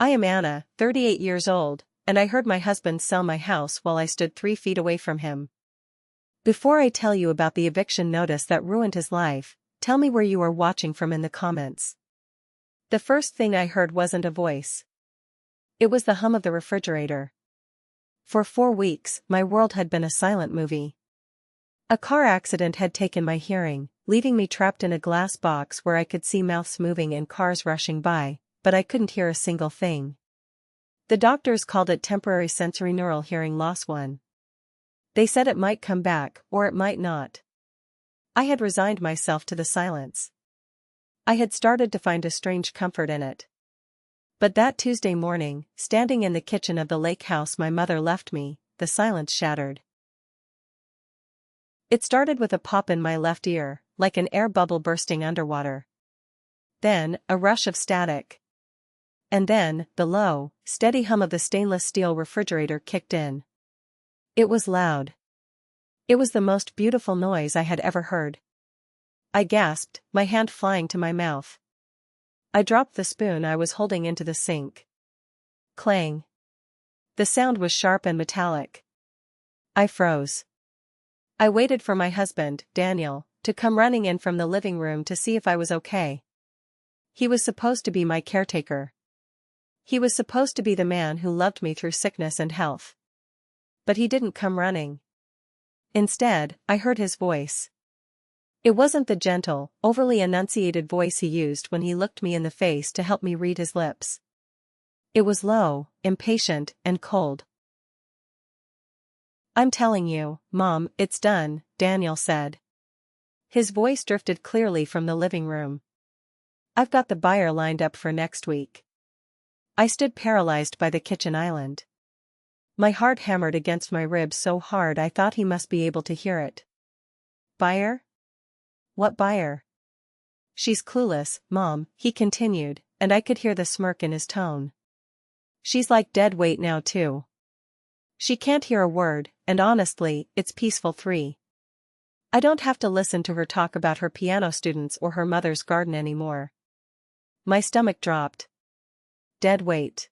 I am Anna, 38 years old, and I heard my husband sell my house while I stood 3 feet away from him. Before I tell you about the eviction notice that ruined his life, tell me where you are watching from in the comments. The first thing I heard wasn't a voice. It was the hum of the refrigerator. For 4 weeks, my world had been a silent movie. A car accident had taken my hearing, leaving me trapped in a glass box where I could see mouths moving and cars rushing by, but I couldn't hear a single thing. The doctors called it temporary sensorineural hearing loss 1. They said it might come back, or it might not. I had resigned myself to the silence. I had started to find a strange comfort in it. But that Tuesday morning, standing in the kitchen of the lake house my mother left me, the silence shattered. It started with a pop in my left ear, like an air bubble bursting underwater. Then, a rush of static. And then, the low, steady hum of the stainless steel refrigerator kicked in. It was loud. It was the most beautiful noise I had ever heard. I gasped, my hand flying to my mouth. I dropped the spoon I was holding into the sink. Clang. The sound was sharp and metallic. I froze. I waited for my husband, Daniel, to come running in from the living room to see if I was okay. He was supposed to be my caretaker. He was supposed to be the man who loved me through sickness and health. But he didn't come running. Instead, I heard his voice. It wasn't the gentle, overly enunciated voice he used when he looked me in the face to help me read his lips. It was low, impatient, and cold. "I'm telling you, Mom, it's done," Daniel said. His voice drifted clearly from the living room. "I've got the buyer lined up for next week." I stood paralyzed by the kitchen island. My heart hammered against my ribs so hard I thought he must be able to hear it. "Buyer? What buyer?" "She's clueless, Mom," he continued, and I could hear the smirk in his tone. "She's like dead weight now too. She can't hear a word, and honestly, it's peaceful 3. I don't have to listen to her talk about her piano students or her mother's garden anymore." My stomach dropped. Dead weight.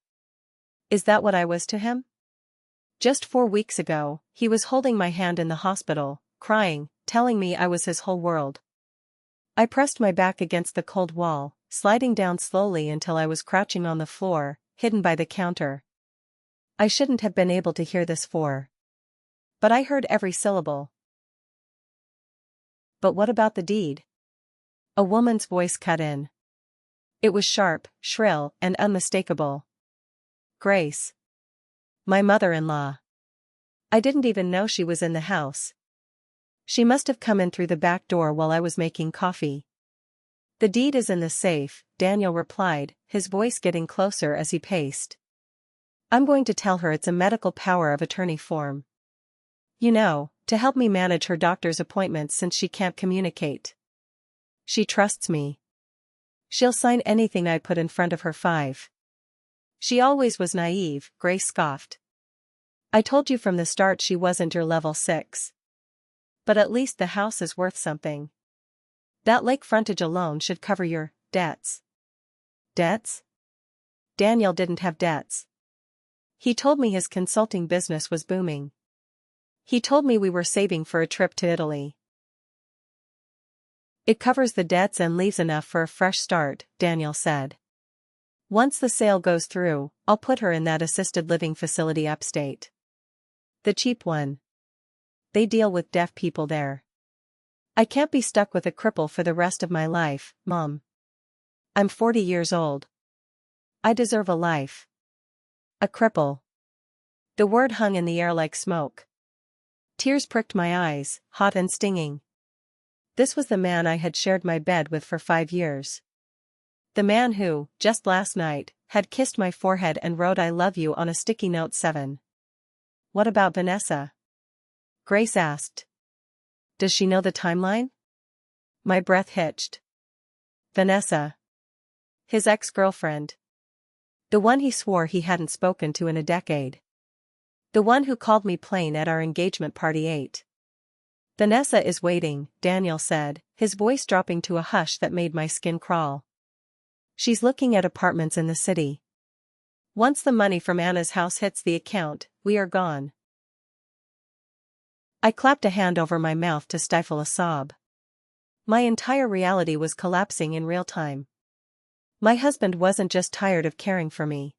Is that what I was to him? Just 4 weeks ago, he was holding my hand in the hospital, crying, telling me I was his whole world. I pressed my back against the cold wall, sliding down slowly until I was crouching on the floor, hidden by the counter. I shouldn't have been able to hear this but I heard every syllable. "But what about the deed?" A woman's voice cut in. It was sharp, shrill, and unmistakable. "Grace. My mother-in-law. I didn't even know she was in the house. She must have come in through the back door while I was making coffee." "The deed is in the safe," Daniel replied, his voice getting closer as he paced. "I'm going to tell her it's a medical power of attorney form. You know, to help me manage her doctor's appointments since she can't communicate. She trusts me. She'll sign anything I put in front of her 5. She always was naive," Grace scoffed. "I told you from the start she wasn't your level 6. But at least the house is worth something. That lake frontage alone should cover your debts." "Debts?" Daniel didn't have debts. He told me his consulting business was booming. He told me we were saving for a trip to Italy. "It covers the debts and leaves enough for a fresh start," Daniel said. "Once the sale goes through, I'll put her in that assisted living facility upstate. The cheap one. They deal with deaf people there. I can't be stuck with a cripple for the rest of my life, Mom. I'm 40 years old. I deserve a life." A cripple. The word hung in the air like smoke. Tears pricked my eyes, hot and stinging. This was the man I had shared my bed with for 5 years. The man who, just last night, had kissed my forehead and wrote "I love you" on a sticky note 7. "What about Vanessa?" Grace asked. "Does she know the timeline?" My breath hitched. Vanessa. His ex-girlfriend. The one he swore he hadn't spoken to in a decade. The one who called me plain at our engagement party 8. "Vanessa is waiting," Daniel said, his voice dropping to a hush that made my skin crawl. "She's looking at apartments in the city. Once the money from Anna's house hits the account, we are gone. I clapped a hand over my mouth to stifle a sob. My entire reality was collapsing in real time. My husband wasn't just tired of caring for me.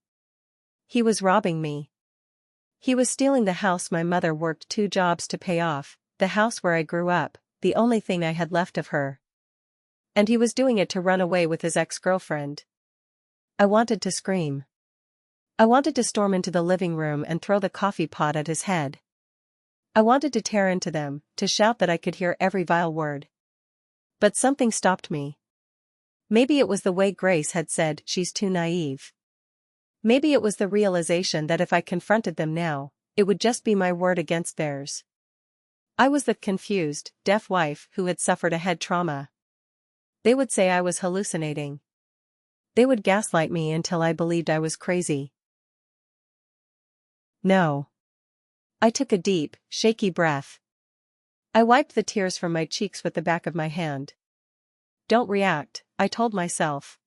He was robbing me. He was stealing the house my mother worked 2 jobs to pay off, the house where I grew up, the only thing I had left of her. And he was doing it to run away with his ex-girlfriend. I wanted to scream. I wanted to storm into the living room and throw the coffee pot at his head. I wanted to tear into them, to shout that I could hear every vile word. But something stopped me. Maybe it was the way Grace had said, she's too naive. Maybe it was the realization that if I confronted them now, it would just be my word against theirs. I was the confused, deaf wife who had suffered a head trauma. They would say I was hallucinating. They would gaslight me until I believed I was crazy. No. I took a deep, shaky breath. I wiped the tears from my cheeks with the back of my hand. Don't react, I told myself.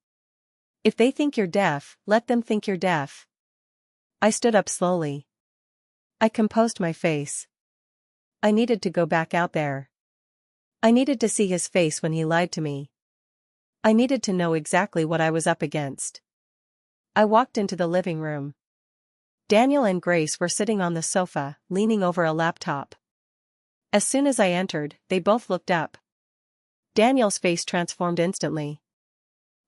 If they think you're deaf, let them think you're deaf. I stood up slowly. I composed my face. I needed to go back out there. I needed to see his face when he lied to me. I needed to know exactly what I was up against. I walked into the living room. Daniel and Grace were sitting on the sofa, leaning over a laptop. As soon as I entered, they both looked up. Daniel's face transformed instantly.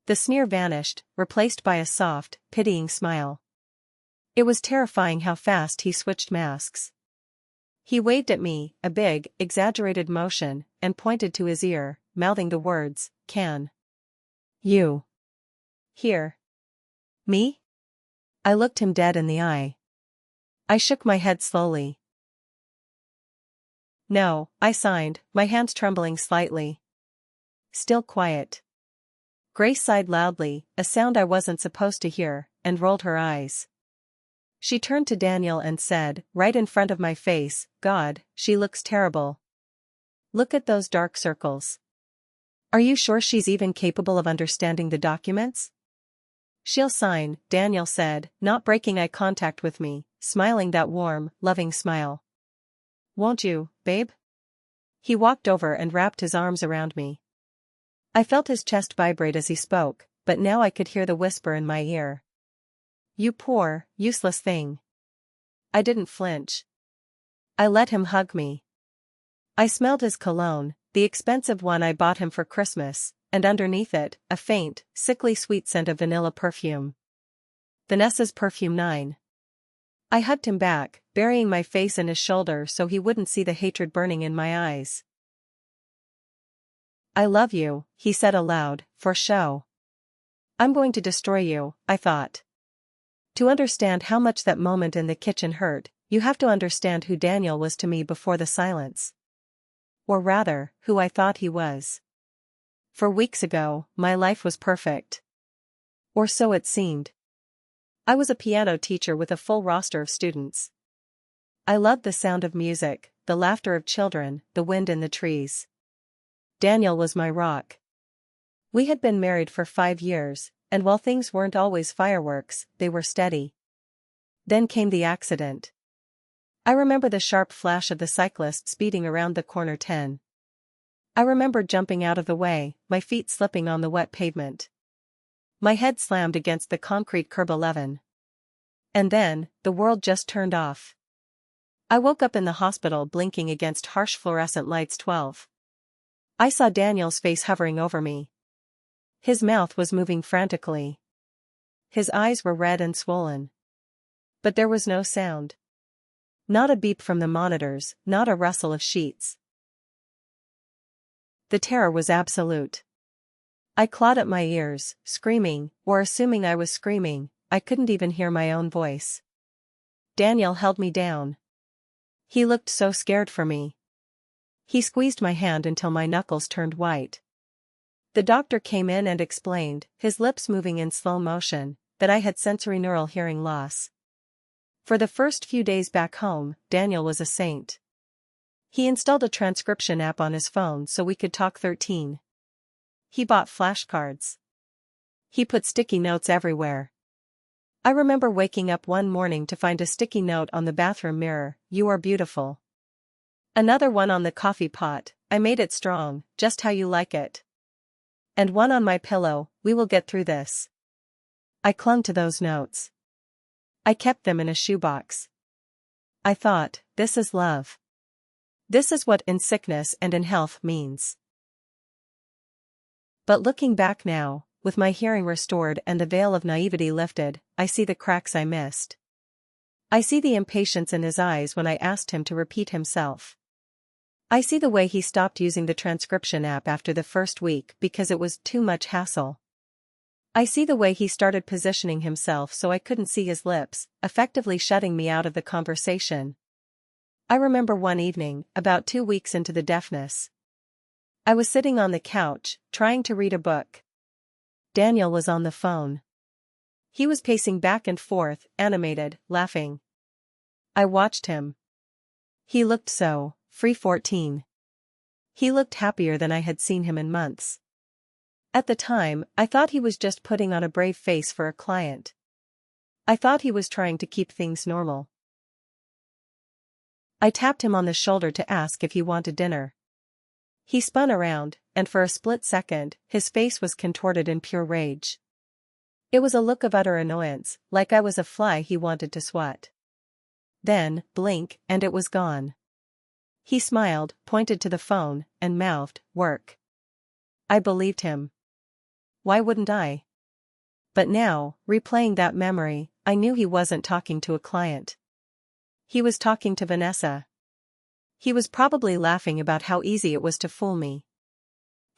The sneer vanished, replaced by a soft, pitying smile. It was terrifying how fast he switched masks. He waved at me, a big, exaggerated motion, and pointed to his ear, mouthing the words, "Can you hear me?" I looked him dead in the eye. I shook my head slowly. "No," I signed, my hands trembling slightly. "Still quiet." Grace sighed loudly, a sound I wasn't supposed to hear, and rolled her eyes. She turned to Daniel and said, right in front of my face, "God, she looks terrible. Look at those dark circles. Are you sure she's even capable of understanding the documents?" "She'll sign," Daniel said, not breaking eye contact with me, smiling that warm, loving smile. "Won't you, babe?" He walked over and wrapped his arms around me. I felt his chest vibrate as he spoke, but now I could hear the whisper in my ear. "You poor, useless thing." I didn't flinch. I let him hug me. I smelled his cologne, the expensive one I bought him for Christmas, and underneath it, a faint, sickly sweet scent of vanilla perfume. Vanessa's perfume 9. I hugged him back, burying my face in his shoulder so he wouldn't see the hatred burning in my eyes. "I love you," he said aloud, for show. "I'm going to destroy you," I thought. To understand how much that moment in the kitchen hurt, you have to understand who Daniel was to me before the silence. Or rather, who I thought he was. For weeks ago, my life was perfect. Or so it seemed. I was a piano teacher with a full roster of students. I loved the sound of music, the laughter of children, the wind in the trees. Daniel was my rock. We had been married for 5 years, and while things weren't always fireworks, they were steady. Then came the accident. I remember the sharp flash of the cyclist speeding around the corner 10. I remember jumping out of the way, my feet slipping on the wet pavement. My head slammed against the concrete curb 11. And then, the world just turned off. I woke up in the hospital blinking against harsh fluorescent lights 12. I saw Daniel's face hovering over me. His mouth was moving frantically. His eyes were red and swollen. But there was no sound. Not a beep from the monitors, not a rustle of sheets. The terror was absolute. I clawed at my ears, screaming, or assuming I was screaming. I couldn't even hear my own voice. Daniel held me down. He looked so scared for me. He squeezed my hand until my knuckles turned white. The doctor came in and explained, his lips moving in slow motion, that I had sensorineural hearing loss. For the first few days back home, Daniel was a saint. He installed a transcription app on his phone so we could talk 13. He bought flashcards. He put sticky notes everywhere. I remember waking up one morning to find a sticky note on the bathroom mirror, "You are beautiful." Another one on the coffee pot, "I made it strong, just how you like it." And one on my pillow, "We will get through this." I clung to those notes. I kept them in a shoebox. I thought, this is love. This is what in sickness and in health means. But looking back now, with my hearing restored and the veil of naivety lifted, I see the cracks I missed. I see the impatience in his eyes when I asked him to repeat himself. I see the way he stopped using the transcription app after the first week because it was too much hassle. I see the way he started positioning himself so I couldn't see his lips, effectively shutting me out of the conversation. I remember one evening, about 2 weeks into the deafness. I was sitting on the couch, trying to read a book. Daniel was on the phone. He was pacing back and forth, animated, laughing. I watched him. He looked so free 14. He looked happier than I had seen him in months. At the time, I thought he was just putting on a brave face for a client. I thought he was trying to keep things normal. I tapped him on the shoulder to ask if he wanted dinner. He spun around, and for a split second, his face was contorted in pure rage. It was a look of utter annoyance, like I was a fly he wanted to swat. Then, blink, and it was gone. He smiled, pointed to the phone, and mouthed, "Work." I believed him. Why wouldn't I? But now, replaying that memory, I knew he wasn't talking to a client. He was talking to Vanessa. He was probably laughing about how easy it was to fool me.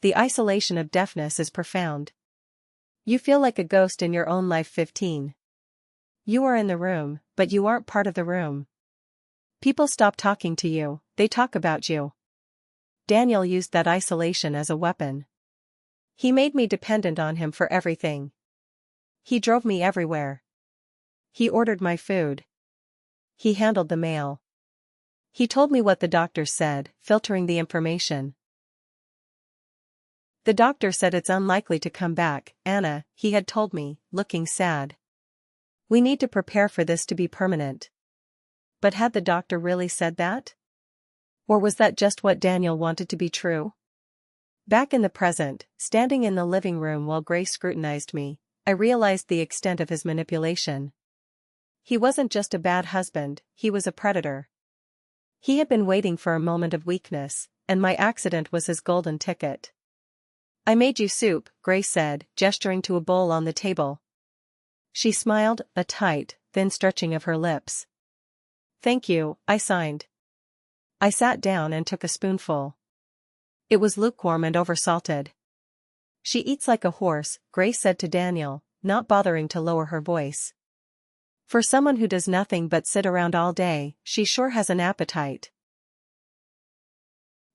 The isolation of deafness is profound. You feel like a ghost in your own life. 15. You are in the room, but you aren't part of the room. People stop talking to you, they talk about you. Daniel used that isolation as a weapon. He made me dependent on him for everything. He drove me everywhere. He ordered my food. He handled the mail. He told me what the doctor said, filtering the information. The doctor said it's unlikely to come back, Anna, he had told me, looking sad. We need to prepare for this to be permanent. But had the doctor really said that? Or was that just what Daniel wanted to be true? Back in the present, standing in the living room while Gray scrutinized me, I realized the extent of his manipulation. He wasn't just a bad husband, he was a predator. He had been waiting for a moment of weakness, and my accident was his golden ticket. I made you soup, Gray said, gesturing to a bowl on the table. She smiled, a tight, thin stretching of her lips. Thank you, I signed. I sat down and took a spoonful. It was lukewarm and oversalted. She eats like a horse, Gray said to Daniel, not bothering to lower her voice. For someone who does nothing but sit around all day, she sure has an appetite.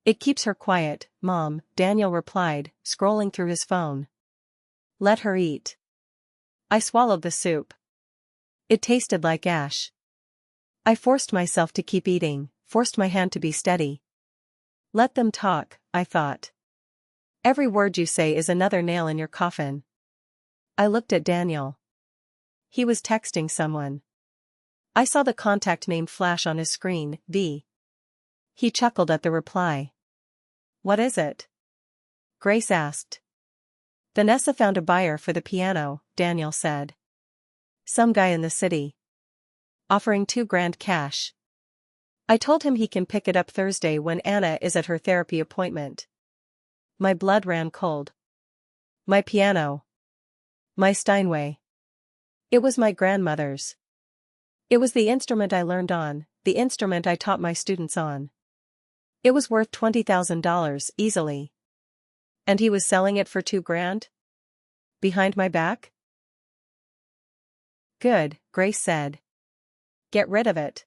It keeps her quiet, Mom, Daniel replied, scrolling through his phone. Let her eat. I swallowed the soup. It tasted like ash. I forced myself to keep eating, forced my hand to be steady. Let them talk, I thought. Every word you say is another nail in your coffin. I looked at Daniel. He was texting someone. I saw the contact name flash on his screen, V. He chuckled at the reply. What is it? Grace asked. Vanessa found a buyer for the piano, Daniel said. Some guy in the city. Offering $2,000 cash. I told him he can pick it up Thursday when Anna is at her therapy appointment. My blood ran cold. My piano. My Steinway. It was my grandmother's. It was the instrument I learned on, the instrument I taught my students on. It was worth $20,000 easily. And he was selling it for $2,000? Behind my back? Good, Grace said. Get rid of it.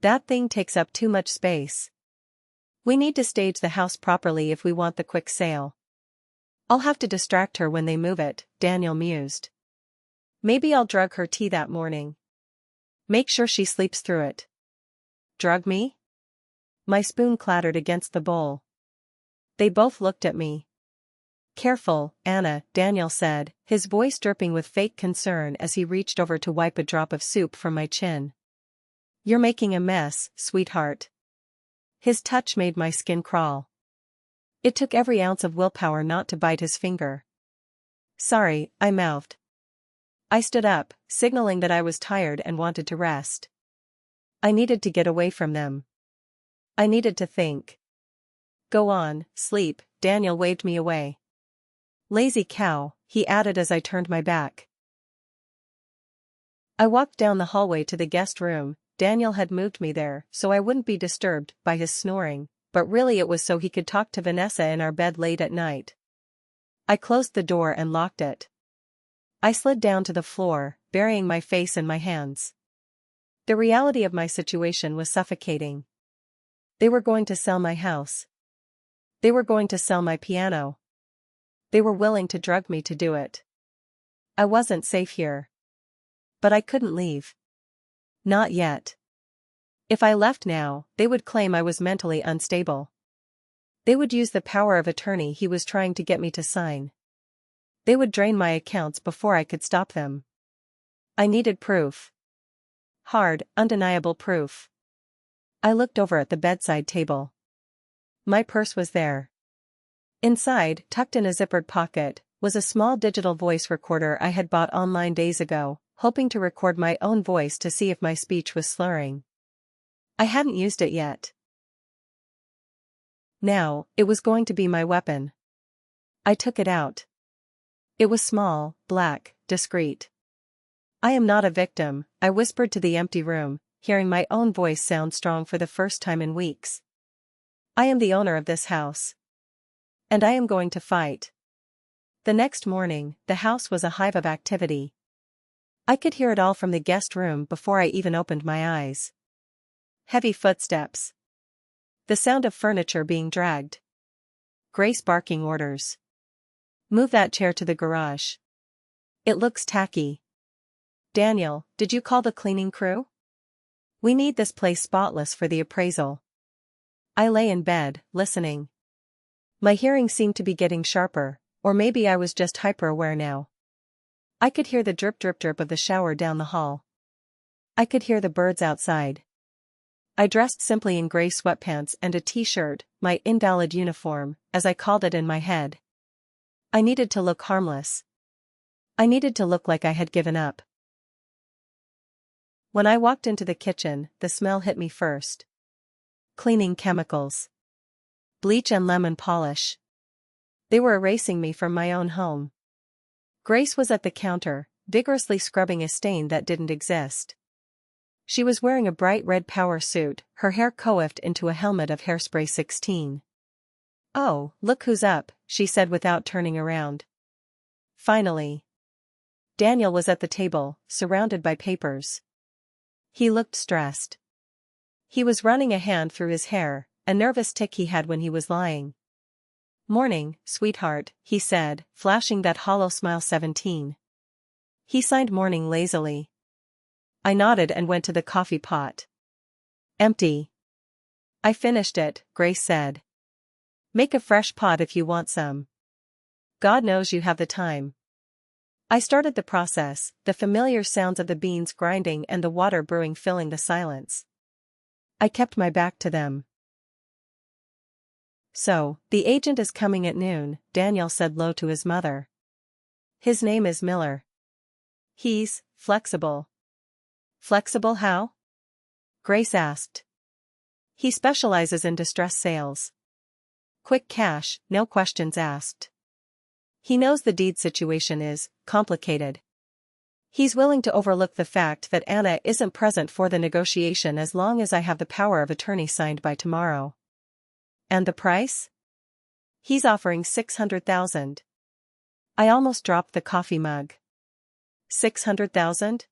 That thing takes up too much space. We need to stage the house properly if we want the quick sale. I'll have to distract her when they move it, Daniel mused. Maybe I'll drug her tea that morning. Make sure she sleeps through it. Drug me? My spoon clattered against the bowl. They both looked at me. Careful, Anna, Daniel said, his voice dripping with fake concern as he reached over to wipe a drop of soup from my chin. You're making a mess, sweetheart. His touch made my skin crawl. It took every ounce of willpower not to bite his finger. Sorry, I mouthed. I stood up, signaling that I was tired and wanted to rest. I needed to get away from them. I needed to think. Go on, sleep, Daniel waved me away. Lazy cow, he added as I turned my back. I walked down the hallway to the guest room. Daniel had moved me there so I wouldn't be disturbed by his snoring, but really it was so he could talk to Vanessa in our bed late at night. I closed the door and locked it. I slid down to the floor, burying my face in my hands. The reality of my situation was suffocating. They were going to sell my house. They were going to sell my piano. They were willing to drug me to do it. I wasn't safe here. But I couldn't leave. Not yet. If I left now, they would claim I was mentally unstable. They would use the power of attorney he was trying to get me to sign. They would drain my accounts before I could stop them. I needed proof. Hard, undeniable proof. I looked over at the bedside table. My purse was there. Inside, tucked in a zippered pocket, was a small digital voice recorder I had bought online days ago, hoping to record my own voice to see if my speech was slurring. I hadn't used it yet. Now, it was going to be my weapon. I took it out. It was small, black, discreet. I am not a victim, I whispered to the empty room, hearing my own voice sound strong for the first time in weeks. I am the owner of this house. And I am going to fight. The next morning, the house was a hive of activity. I could hear it all from the guest room before I even opened my eyes. Heavy footsteps. The sound of furniture being dragged. Grace barking orders. Move that chair to the garage. It looks tacky. Daniel, did you call the cleaning crew? We need this place spotless for the appraisal. I lay in bed, listening. My hearing seemed to be getting sharper, or maybe I was just hyper-aware now. I could hear the drip drip drip of the shower down the hall. I could hear the birds outside. I dressed simply in gray sweatpants and a t-shirt, my invalid uniform, as I called it in my head. I needed to look harmless. I needed to look like I had given up. When I walked into the kitchen, the smell hit me first. Cleaning chemicals. Bleach and lemon polish. They were erasing me from my own home. Grace was at the counter, vigorously scrubbing a stain that didn't exist. She was wearing a bright red power suit, her hair coiffed into a helmet of Hairspray 16. Oh, look who's up, she said without turning around. Finally. Daniel was at the table, surrounded by papers. He looked stressed. He was running a hand through his hair, a nervous tic he had when he was lying. Morning, sweetheart, he said, flashing that hollow smile 17. He signed morning lazily. I nodded and went to the coffee pot. Empty. I finished it, Grace said. Make a fresh pot if you want some. God knows you have the time. I started the process, the familiar sounds of the beans grinding and the water brewing filling the silence. I kept my back to them. So, the agent is coming at noon, Daniel said low to his mother. His name is Miller. He's flexible. Flexible how? Grace asked. He specializes in distress sales. Quick cash, no questions asked. He knows the deed situation is complicated. He's willing to overlook the fact that Anna isn't present for the negotiation as long as I have the power of attorney signed by tomorrow. And the price? He's offering $600,000. I almost dropped the coffee mug. $600,000?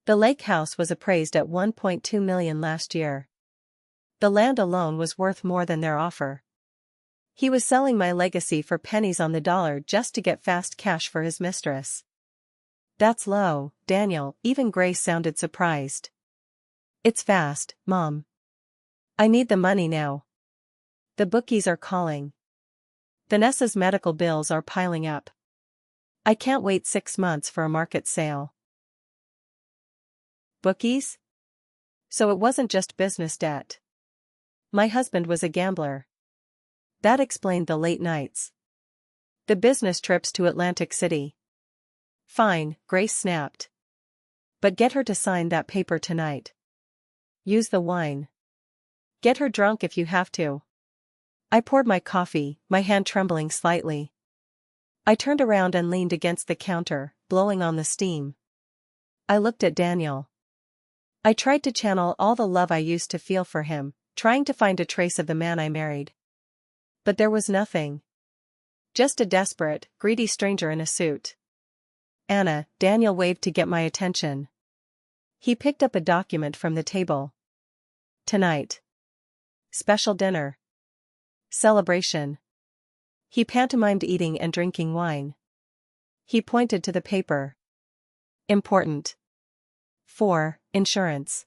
The lake house was appraised at $1.2 million last year. The land alone was worth more than their offer. He was selling my legacy for pennies on the dollar just to get fast cash for his mistress. That's low, Daniel, even Grace sounded surprised. It's fast, Mom. I need the money now. The bookies are calling. Vanessa's medical bills are piling up. I can't wait 6 months for a market sale. Bookies? So it wasn't just business debt. My husband was a gambler. That explained the late nights. The business trips to Atlantic City. Fine, Grace snapped. But get her to sign that paper tonight. Use the wine. Get her drunk if you have to. I poured my coffee, my hand trembling slightly. I turned around and leaned against the counter, blowing on the steam. I looked at Daniel. I tried to channel all the love I used to feel for him, trying to find a trace of the man I married. But there was nothing. Just a desperate, greedy stranger in a suit. Anna, Daniel waved to get my attention. He picked up a document from the table. Tonight. Special dinner. Celebration. He pantomimed eating and drinking wine. He pointed to the paper. Important. 4. Insurance.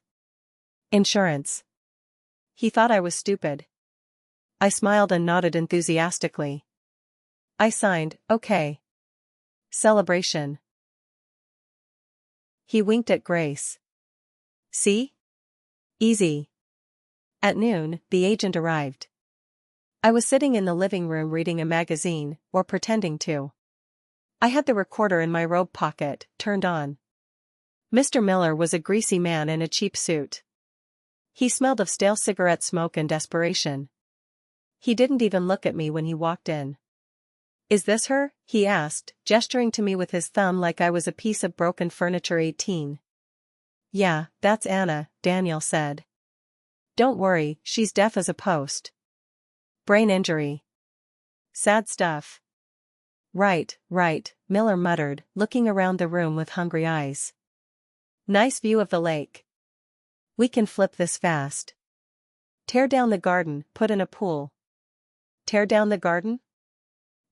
Insurance. He thought I was stupid. I smiled and nodded enthusiastically. I signed, okay. Celebration. He winked at Grace. See? Easy. At noon, the agent arrived. I was sitting in the living room reading a magazine, or pretending to. I had the recorder in my robe pocket, turned on. Mr. Miller was a greasy man in a cheap suit. He smelled of stale cigarette smoke and desperation. He didn't even look at me when he walked in. Is this her? He asked, gesturing to me with his thumb like I was a piece of broken furniture. 18. Yeah, that's Anna, Daniel said. Don't worry, she's deaf as a post. Brain injury. Sad stuff. Right, Miller muttered, looking around the room with hungry eyes. Nice view of the lake. We can flip this fast. Tear down the garden, put in a pool. Tear down the garden?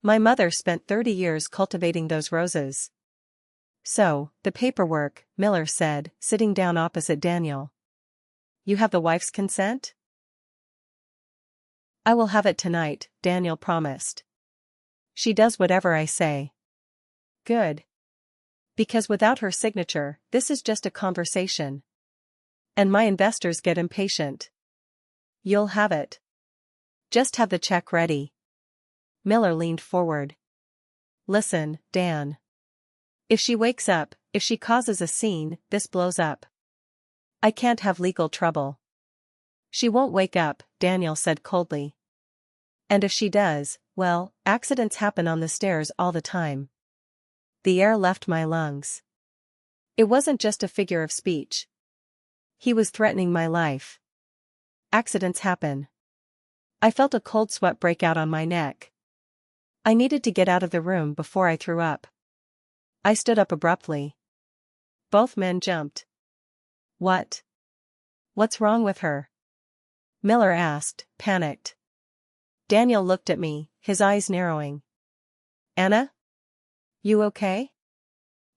My mother spent 30 years cultivating those roses. So, the paperwork, Miller said, sitting down opposite Daniel. You have the wife's consent? I will have it tonight, Daniel promised. She does whatever I say. Good. Because without her signature, this is just a conversation. And my investors get impatient. You'll have it. Just have the check ready. Miller leaned forward. Listen, Dan. If she wakes up, if she causes a scene, this blows up. I can't have legal trouble. She won't wake up, Daniel said coldly. And if she does, well, accidents happen on the stairs all the time. The air left my lungs. It wasn't just a figure of speech. He was threatening my life. Accidents happen. I felt a cold sweat break out on my neck. I needed to get out of the room before I threw up. I stood up abruptly. Both men jumped. What? What's wrong with her? Miller asked, panicked. Daniel looked at me, his eyes narrowing. Anna? You okay?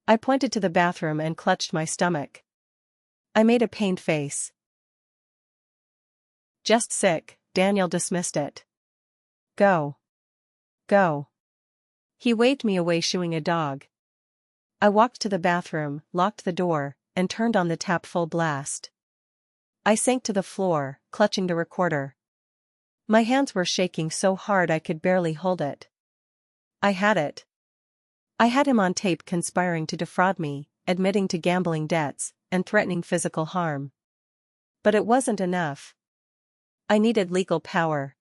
I pointed to the bathroom and clutched my stomach. I made a pained face. Just sick, Daniel dismissed it. Go. Go. He waved me away, shooing a dog. I walked to the bathroom, locked the door, and turned on the tap full blast. I sank to the floor, clutching the recorder. My hands were shaking so hard I could barely hold it. I had it. I had him on tape conspiring to defraud me, admitting to gambling debts, and threatening physical harm. But it wasn't enough. I needed legal power.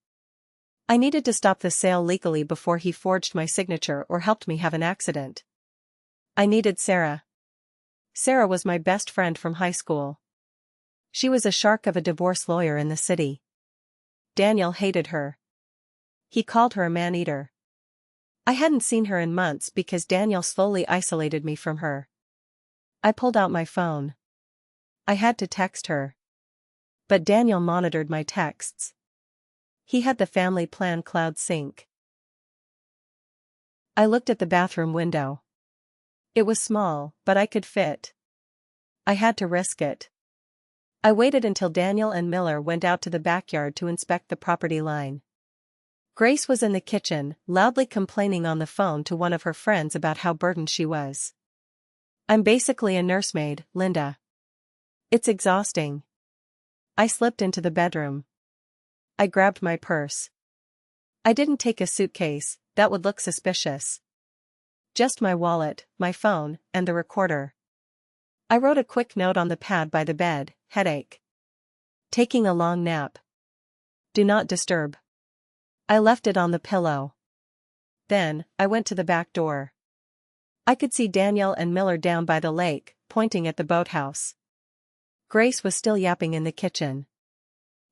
I needed to stop the sale legally before he forged my signature or helped me have an accident. I needed Sarah. Sarah was my best friend from high school. She was a shark of a divorce lawyer in the city. Daniel hated her. He called her a man-eater. I hadn't seen her in months because Daniel slowly isolated me from her. I pulled out my phone. I had to text her. But Daniel monitored my texts. He had the family plan cloud sync. I looked at the bathroom window. It was small, but I could fit. I had to risk it. I waited until Daniel and Miller went out to the backyard to inspect the property line. Grace was in the kitchen, loudly complaining on the phone to one of her friends about how burdened she was. I'm basically a nursemaid, Linda. It's exhausting. I slipped into the bedroom. I grabbed my purse. I didn't take a suitcase, that would look suspicious. Just my wallet, my phone, and the recorder. I wrote a quick note on the pad by the bed: headache. Taking a long nap. Do not disturb. I left it on the pillow. Then, I went to the back door. I could see Daniel and Miller down by the lake, pointing at the boathouse. Grace was still yapping in the kitchen.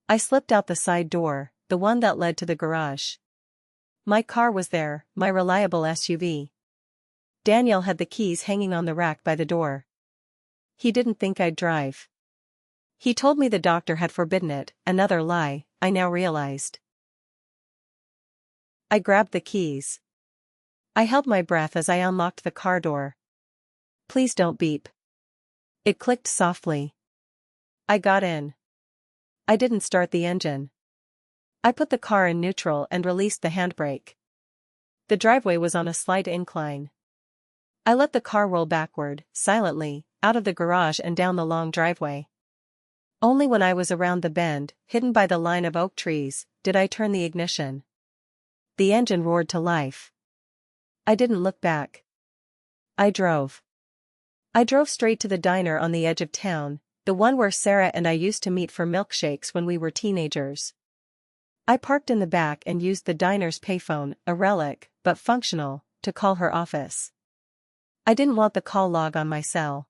I slipped out the side door, the one that led to the garage. My car was there, my reliable SUV. Daniel had the keys hanging on the rack by the door. He didn't think I'd drive. He told me the doctor had forbidden it, another lie, I now realized. I grabbed the keys. I held my breath as I unlocked the car door. Please don't beep. It clicked softly. I got in. I didn't start the engine. I put the car in neutral and released the handbrake. The driveway was on a slight incline. I let the car roll backward, silently, out of the garage and down the long driveway. Only when I was around the bend, hidden by the line of oak trees, did I turn the ignition. The engine roared to life. I didn't look back. I drove. I drove straight to the diner on the edge of town, the one where Sarah and I used to meet for milkshakes when we were teenagers. I parked in the back and used the diner's payphone, a relic, but functional, to call her office. I didn't want the call log on my cell.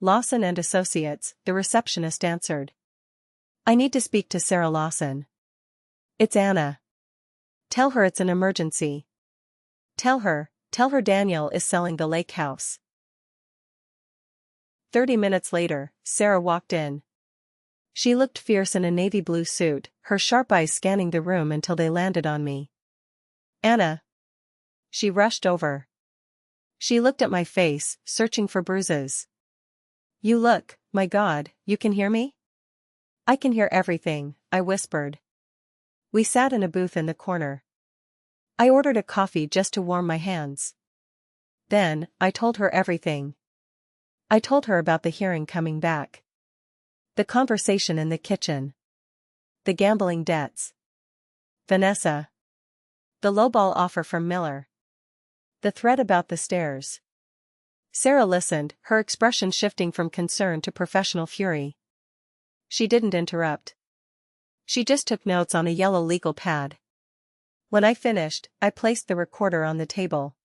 Lawson and Associates, the receptionist answered. I need to speak to Sarah Lawson. It's Anna. Tell her it's an emergency. Tell her Daniel is selling the lake house. 30 minutes later, Sarah walked in. She looked fierce in a navy blue suit, her sharp eyes scanning the room until they landed on me. Anna. She rushed over. She looked at my face, searching for bruises. You look, my God, you can hear me? I can hear everything, I whispered. We sat in a booth in the corner. I ordered a coffee just to warm my hands. Then, I told her everything. I told her about the hearing coming back. The conversation in the kitchen. The gambling debts. Vanessa. The lowball offer from Miller. The threat about the stairs. Sarah listened, her expression shifting from concern to professional fury. She didn't interrupt. She just took notes on a yellow legal pad. When I finished, I placed the recorder on the table.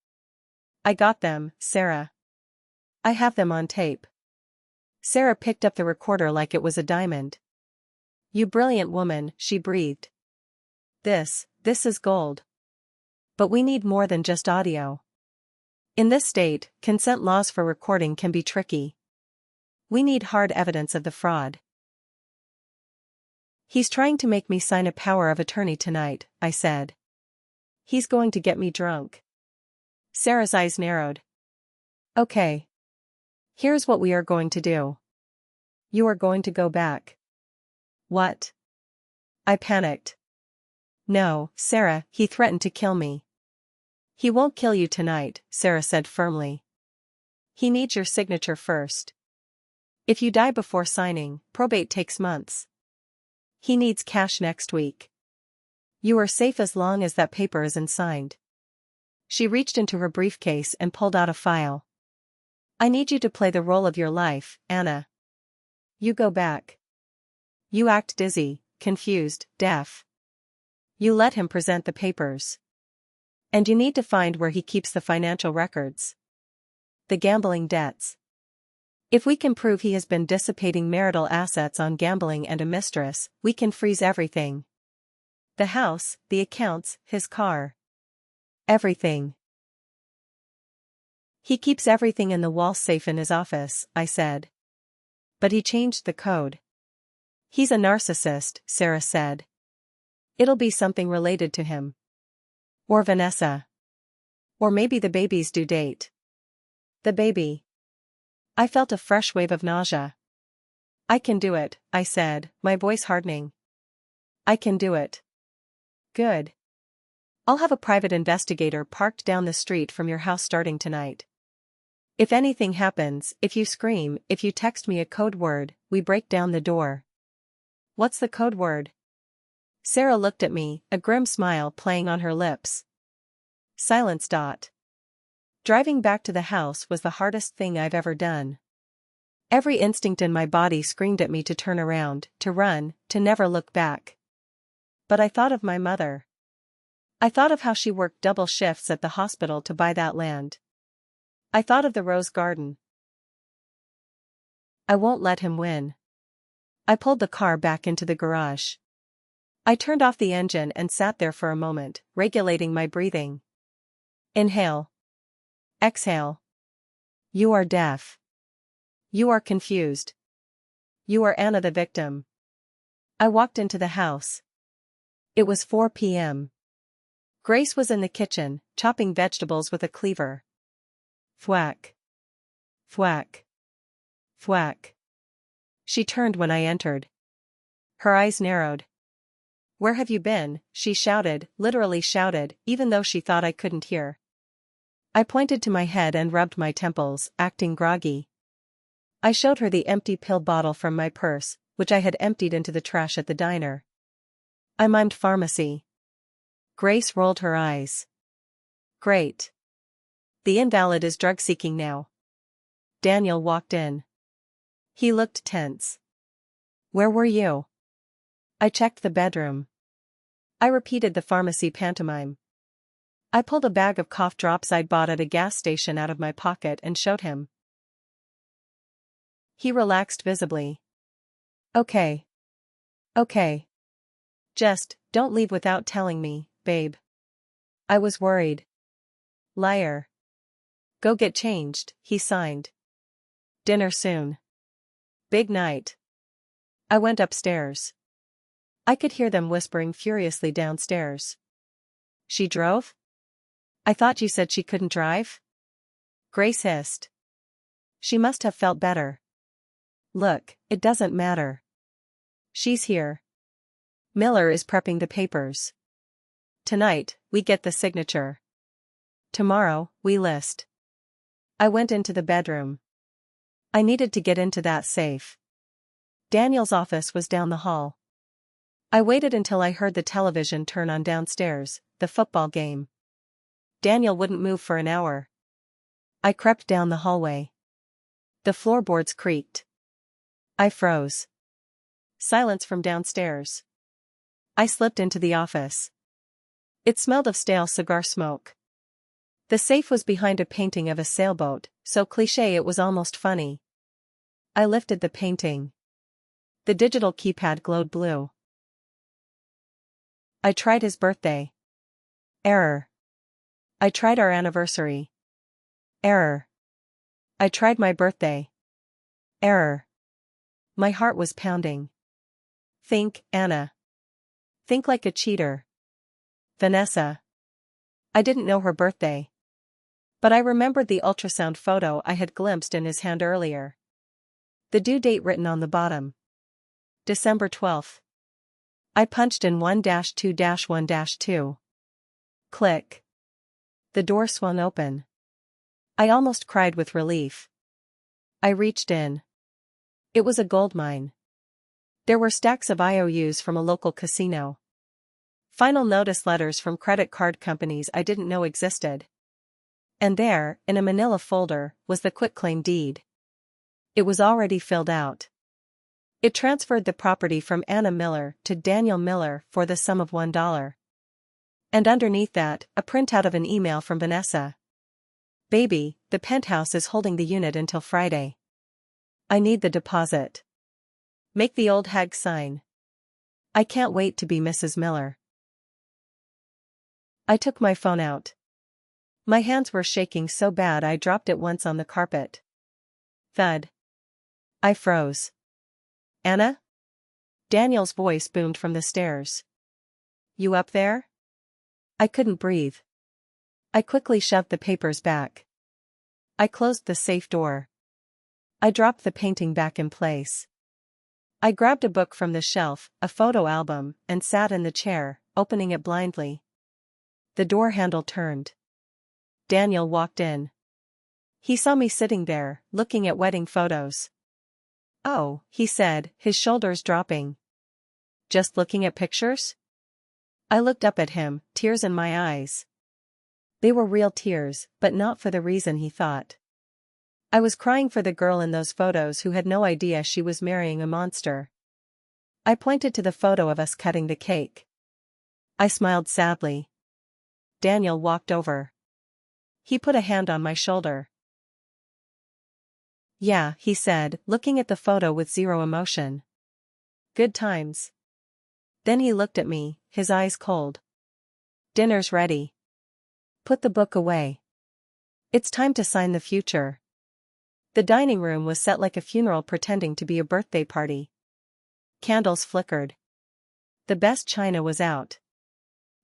I got them, Sarah. I have them on tape. Sarah picked up the recorder like it was a diamond. You brilliant woman, she breathed. This is gold. But we need more than just audio. In this state, consent laws for recording can be tricky. We need hard evidence of the fraud. He's trying to make me sign a power of attorney tonight, I said. He's going to get me drunk. Sarah's eyes narrowed. Okay. Here's what we are going to do. You are going to go back. What? I panicked. No, Sarah, he threatened to kill me. He won't kill you tonight, Sarah said firmly. He needs your signature first. If you die before signing, probate takes months. He needs cash next week. You are safe as long as that paper isn't signed. She reached into her briefcase and pulled out a file. I need you to play the role of your life, Anna. You go back. You act dizzy, confused, deaf. You let him present the papers. And you need to find where he keeps the financial records. The gambling debts. If we can prove he has been dissipating marital assets on gambling and a mistress, we can freeze everything. The house, the accounts, his car. Everything. He keeps everything in the wall safe in his office, I said. But he changed the code. He's a narcissist, Sarah said. It'll be something related to him. Or Vanessa. Or maybe the baby's due date. The baby. I felt a fresh wave of nausea. I can do it, I said, my voice hardening. I can do it. Good. I'll have a private investigator parked down the street from your house starting tonight. If anything happens, if you scream, if you text me a code word, we break down the door." "What's the code word?" Sarah looked at me, a grim smile playing on her lips. Silence. Driving back to the house was the hardest thing I've ever done. Every instinct in my body screamed at me to turn around, to run, to never look back. But I thought of my mother. I thought of how she worked double shifts at the hospital to buy that land. I thought of the rose garden. I won't let him win. I pulled the car back into the garage. I turned off the engine and sat there for a moment, regulating my breathing. Inhale. Exhale. You are deaf. You are confused. You are Anna the victim. I walked into the house. It was 4 p.m. Grace was in the kitchen, chopping vegetables with a cleaver. Thwack. Thwack. Thwack. She turned when I entered. Her eyes narrowed. "Where have you been?" she shouted, literally shouted, even though she thought I couldn't hear. I pointed to my head and rubbed my temples, acting groggy. I showed her the empty pill bottle from my purse, which I had emptied into the trash at the diner. I mimed pharmacy. Grace rolled her eyes. "Great. The invalid is drug-seeking now." Daniel walked in. He looked tense. "Where were you?" I checked the bedroom. I repeated the pharmacy pantomime. I pulled a bag of cough drops I'd bought at a gas station out of my pocket and showed him. He relaxed visibly. Okay. Okay. Just, don't leave without telling me, babe." I was worried. Liar. "Go get changed," he signed. "Dinner soon. Big night." I went upstairs. I could hear them whispering furiously downstairs. "She drove? I thought you said she couldn't drive?" Grace hissed. She must have felt better. "Look, it doesn't matter. She's here. Miller is prepping the papers. Tonight, we get the signature. Tomorrow, we list." I went into the bedroom. I needed to get into that safe. Daniel's office was down the hall. I waited until I heard the television turn on downstairs, the football game. Daniel wouldn't move for an hour. I crept down the hallway. The floorboards creaked. I froze. Silence from downstairs. I slipped into the office. It smelled of stale cigar smoke. The safe was behind a painting of a sailboat, so cliché it was almost funny. I lifted the painting. The digital keypad glowed blue. I tried his birthday. Error. I tried our anniversary. Error. I tried my birthday. Error. My heart was pounding. Think, Anna. Think like a cheater. Vanessa. I didn't know her birthday. But I remembered the ultrasound photo I had glimpsed in his hand earlier. The due date written on the bottom. December 12th. I punched in 1-2-1-2. Click. The door swung open. I almost cried with relief. I reached in. It was a gold mine. There were stacks of IOUs from a local casino. Final notice letters from credit card companies I didn't know existed. And there, in a manila folder, was the quitclaim deed. It was already filled out. It transferred the property from Anna Miller to Daniel Miller for the sum of $1. And underneath that, a printout of an email from Vanessa. "Baby, the penthouse is holding the unit until Friday. I need the deposit. Make the old hag sign. I can't wait to be Mrs. Miller." I took my phone out. My hands were shaking so bad I dropped it once on the carpet. Thud. I froze. "Anna?" Daniel's voice boomed from the stairs. "You up there?" I couldn't breathe. I quickly shoved the papers back. I closed the safe door. I dropped the painting back in place. I grabbed a book from the shelf, a photo album, and sat in the chair, opening it blindly. The door handle turned. Daniel walked in. He saw me sitting there, looking at wedding photos. "Oh," he said, his shoulders dropping. "Just looking at pictures?" I looked up at him, tears in my eyes. They were real tears, but not for the reason he thought. I was crying for the girl in those photos who had no idea she was marrying a monster. I pointed to the photo of us cutting the cake. I smiled sadly. Daniel walked over. He put a hand on my shoulder. "Yeah," he said, looking at the photo with zero emotion. "Good times." Then he looked at me, his eyes cold. "Dinner's ready. Put the book away. It's time to sign the future." The dining room was set like a funeral pretending to be a birthday party. Candles flickered. The best china was out.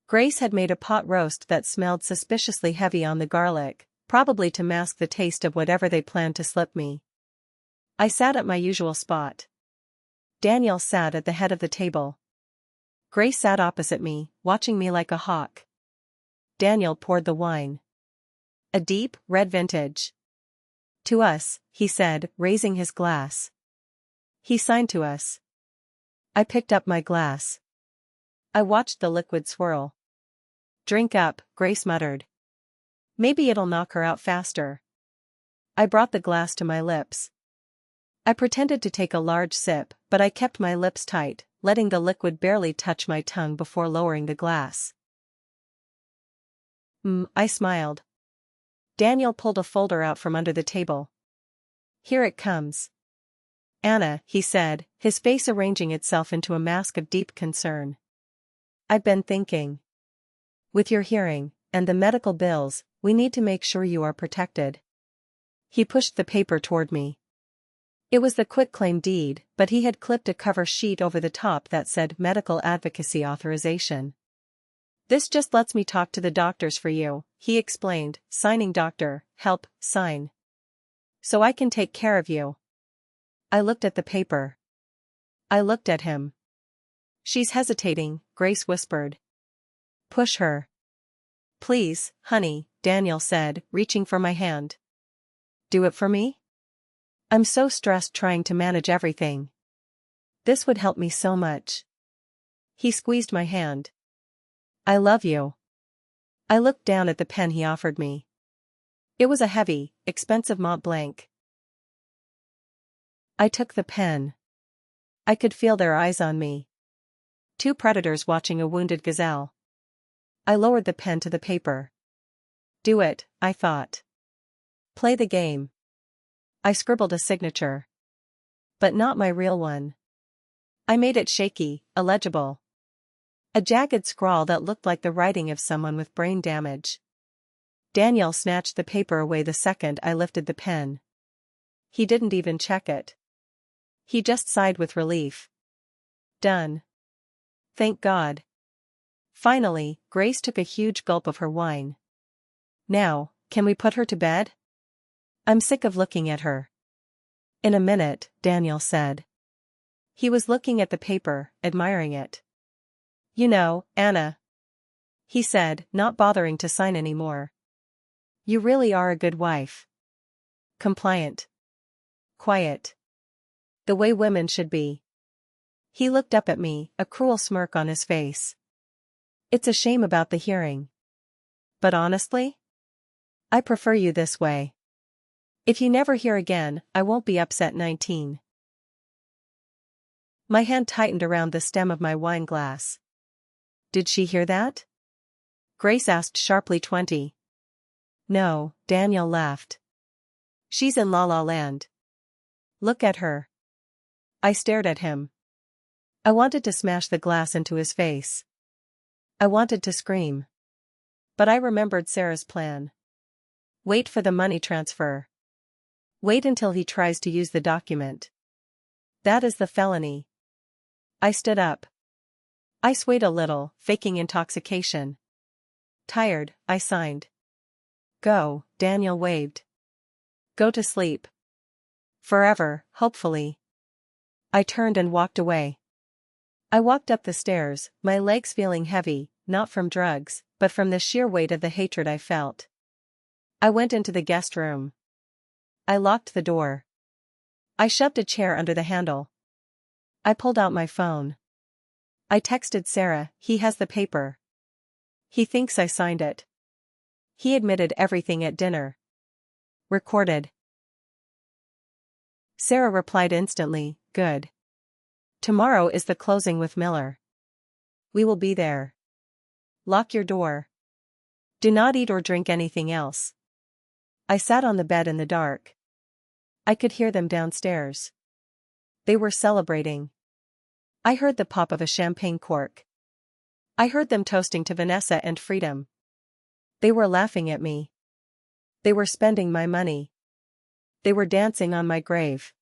Grace had made a pot roast that smelled suspiciously heavy on the garlic, probably to mask the taste of whatever they planned to slip me. I sat at my usual spot. Daniel sat at the head of the table. Grace sat opposite me, watching me like a hawk. Daniel poured the wine. A deep, red vintage. "To us," he said, raising his glass. He signed to us. I picked up my glass. I watched the liquid swirl. "Drink up," Grace muttered. "Maybe it'll knock her out faster." I brought the glass to my lips. I pretended to take a large sip, but I kept my lips tight, letting the liquid barely touch my tongue before lowering the glass. I smiled. Daniel pulled a folder out from under the table. "Here it comes." "Anna," he said, his face arranging itself into a mask of deep concern. "I've been thinking. With your hearing, and the medical bills, we need to make sure you are protected." He pushed the paper toward me. It was the quitclaim deed, but he had clipped a cover sheet over the top that said Medical Advocacy Authorization. "This just lets me talk to the doctors for you," he explained, signing doctor, help, sign. "So I can take care of you." I looked at the paper. I looked at him. "She's hesitating," Grace whispered. "Push her." "Please, honey," Daniel said, reaching for my hand. "Do it for me? I'm so stressed trying to manage everything. This would help me so much." He squeezed my hand. "I love you." I looked down at the pen he offered me. It was a heavy, expensive Mont Blanc. I took the pen. I could feel their eyes on me. Two predators watching a wounded gazelle. I lowered the pen to the paper. "Do it," I thought. "Play the game." I scribbled a signature. But not my real one. I made it shaky, illegible. A jagged scrawl that looked like the writing of someone with brain damage. Daniel snatched the paper away the second I lifted the pen. He didn't even check it. He just sighed with relief. "Done. Thank God." Finally, Grace took a huge gulp of her wine. "Now, can we put her to bed? I'm sick of looking at her." "In a minute," Daniel said. He was looking at the paper, admiring it. "You know, Anna," he said, not bothering to sign anymore. "You really are a good wife. Compliant. Quiet. The way women should be." He looked up at me, a cruel smirk on his face. "It's a shame about the hearing. But honestly, I prefer you this way. If you never hear again, I won't be upset." 19. My hand tightened around the stem of my wine glass. "Did she hear that?" Grace asked sharply. 20. "No," Daniel laughed. "She's in La La Land. Look at her." I stared at him. I wanted to smash the glass into his face. I wanted to scream. But I remembered Sarah's plan. Wait for the money transfer. Wait until he tries to use the document. That is the felony. I stood up. I swayed a little, faking intoxication. "Tired," I signed. "Go," Daniel waved. "Go to sleep. Forever, hopefully." I turned and walked away. I walked up the stairs, my legs feeling heavy, not from drugs, but from the sheer weight of the hatred I felt. I went into the guest room. I locked the door. I shoved a chair under the handle. I pulled out my phone. I texted Sarah, "He has the paper. He thinks I signed it. He admitted everything at dinner. Recorded." Sarah replied instantly, "Good. Tomorrow is the closing with Miller. We will be there. Lock your door. Do not eat or drink anything else." I sat on the bed in the dark. I could hear them downstairs. They were celebrating. I heard the pop of a champagne cork. I heard them toasting to Vanessa and freedom. They were laughing at me. They were spending my money. They were dancing on my grave.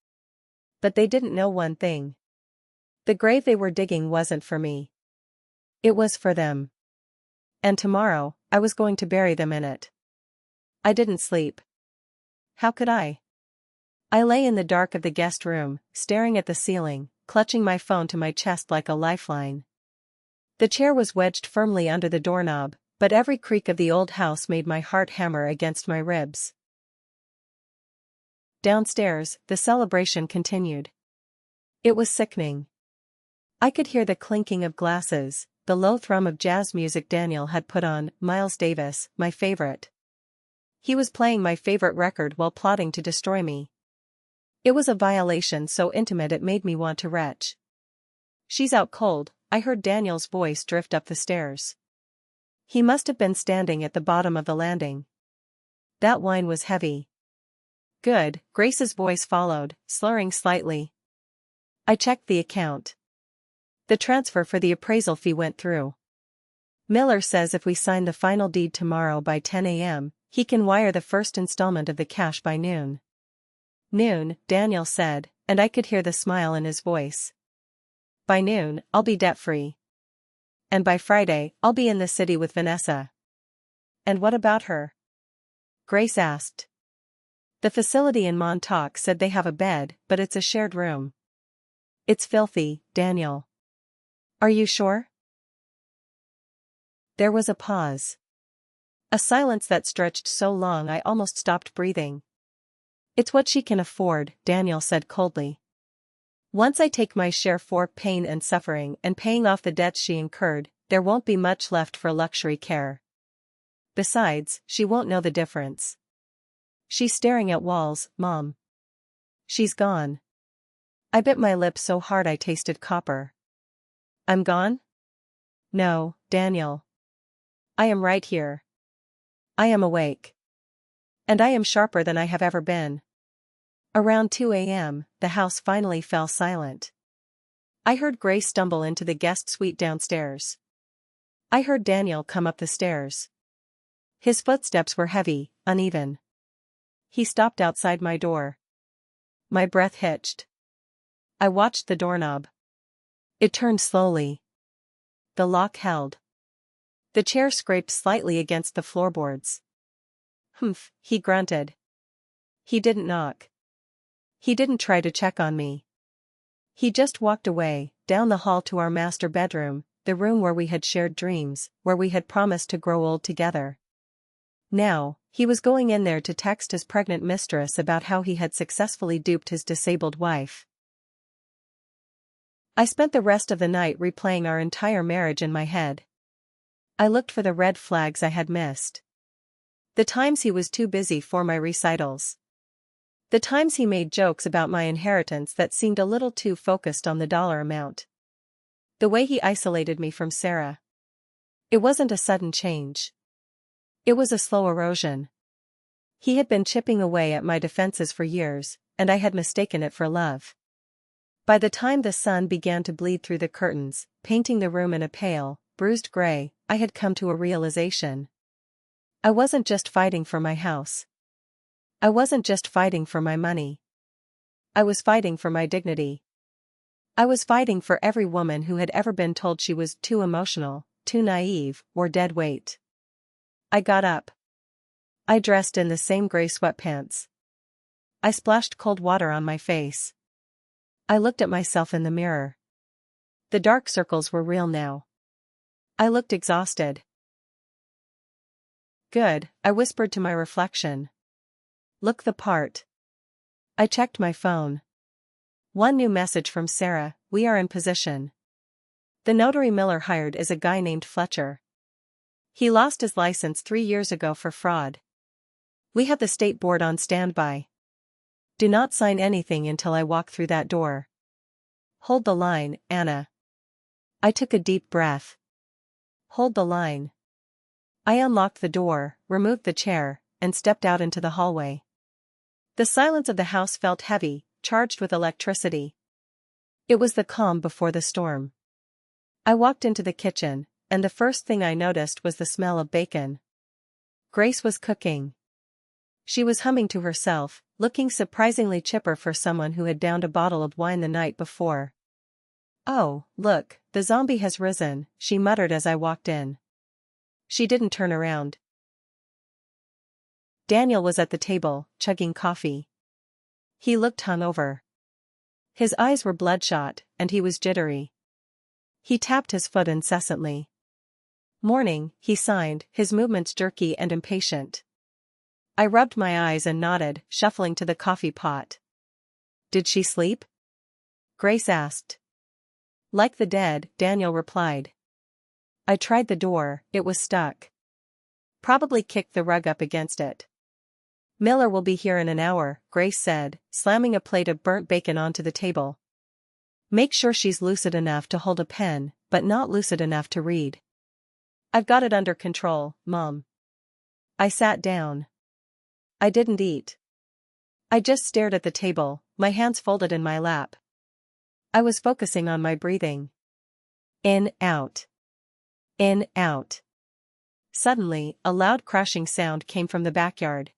But they didn't know one thing. The grave they were digging wasn't for me. It was for them. And tomorrow, I was going to bury them in it. I didn't sleep. How could I? I lay in the dark of the guest room, staring at the ceiling, clutching my phone to my chest like a lifeline. The chair was wedged firmly under the doorknob, but every creak of the old house made my heart hammer against my ribs. Downstairs, the celebration continued. It was sickening. I could hear the clinking of glasses, the low thrum of jazz music. Daniel had put on Miles Davis, my favorite. He was playing my favorite record while plotting to destroy me. It was a violation so intimate it made me want to retch. "She's out cold," I heard Daniel's voice drift up the stairs. He must have been standing at the bottom of the landing. That wine was heavy. "Good," Grace's voice followed, slurring slightly. I checked the account. The transfer for the appraisal fee went through. Miller says if we sign the final deed tomorrow by 10 a.m., he can wire the first installment of the cash by noon. Noon, Daniel said, and I could hear the smile in his voice. By noon, I'll be debt-free. And by Friday, I'll be in the city with Vanessa. And what about her? Grace asked. The facility in Montauk said they have a bed, but it's a shared room. It's filthy, Daniel. Are you sure? There was a pause. A silence that stretched so long I almost stopped breathing. It's what she can afford, Daniel said coldly. Once I take my share for pain and suffering and paying off the debts she incurred, there won't be much left for luxury care. Besides, she won't know the difference. She's staring at walls, Mom. She's gone. I bit my lip so hard I tasted copper. I'm gone? No, Daniel. I am right here. I am awake. And I am sharper than I have ever been. Around 2 a.m., the house finally fell silent. I heard Grace stumble into the guest suite downstairs. I heard Daniel come up the stairs. His footsteps were heavy, uneven. He stopped outside my door. My breath hitched. I watched the doorknob. It turned slowly. The lock held. The chair scraped slightly against the floorboards. Humph, he grunted. He didn't knock. He didn't try to check on me. He just walked away, down the hall to our master bedroom, the room where we had shared dreams, where we had promised to grow old together. Now, he was going in there to text his pregnant mistress about how he had successfully duped his disabled wife. I spent the rest of the night replaying our entire marriage in my head. I looked for the red flags I had missed. The times he was too busy for my recitals. The times he made jokes about my inheritance that seemed a little too focused on the dollar amount. The way he isolated me from Sarah. It wasn't a sudden change. It was a slow erosion. He had been chipping away at my defenses for years, and I had mistaken it for love. By the time the sun began to bleed through the curtains, painting the room in a pale, bruised gray, I had come to a realization. I wasn't just fighting for my house. I wasn't just fighting for my money. I was fighting for my dignity. I was fighting for every woman who had ever been told she was too emotional, too naive, or dead weight. I got up. I dressed in the same gray sweatpants. I splashed cold water on my face. I looked at myself in the mirror. The dark circles were real now. I looked exhausted. Good, I whispered to my reflection. Look the part. I checked my phone. One new message from Sarah, we are in position. The notary Miller hired is a guy named Fletcher. He lost his license 3 years ago for fraud. We have the state board on standby. Do not sign anything until I walk through that door. Hold the line, Anna. I took a deep breath. Hold the line. I unlocked the door, removed the chair, and stepped out into the hallway. The silence of the house felt heavy, charged with electricity. It was the calm before the storm. I walked into the kitchen, and the first thing I noticed was the smell of bacon. Grace was cooking. She was humming to herself, looking surprisingly chipper for someone who had downed a bottle of wine the night before. Oh, look, the zombie has risen, she muttered as I walked in. She didn't turn around. Daniel was at the table, chugging coffee. He looked hungover. His eyes were bloodshot, and he was jittery. He tapped his foot incessantly. Morning, he signed, his movements jerky and impatient. I rubbed my eyes and nodded, shuffling to the coffee pot. Did she sleep? Grace asked. Like the dead, Daniel replied. I tried the door, it was stuck. Probably kicked the rug up against it. Miller will be here in an hour, Grace said, slamming a plate of burnt bacon onto the table. Make sure she's lucid enough to hold a pen, but not lucid enough to read. I've got it under control, Mom. I sat down. I didn't eat. I just stared at the table, my hands folded in my lap. I was focusing on my breathing. In, out. In, out. Suddenly, a loud crashing sound came from the backyard.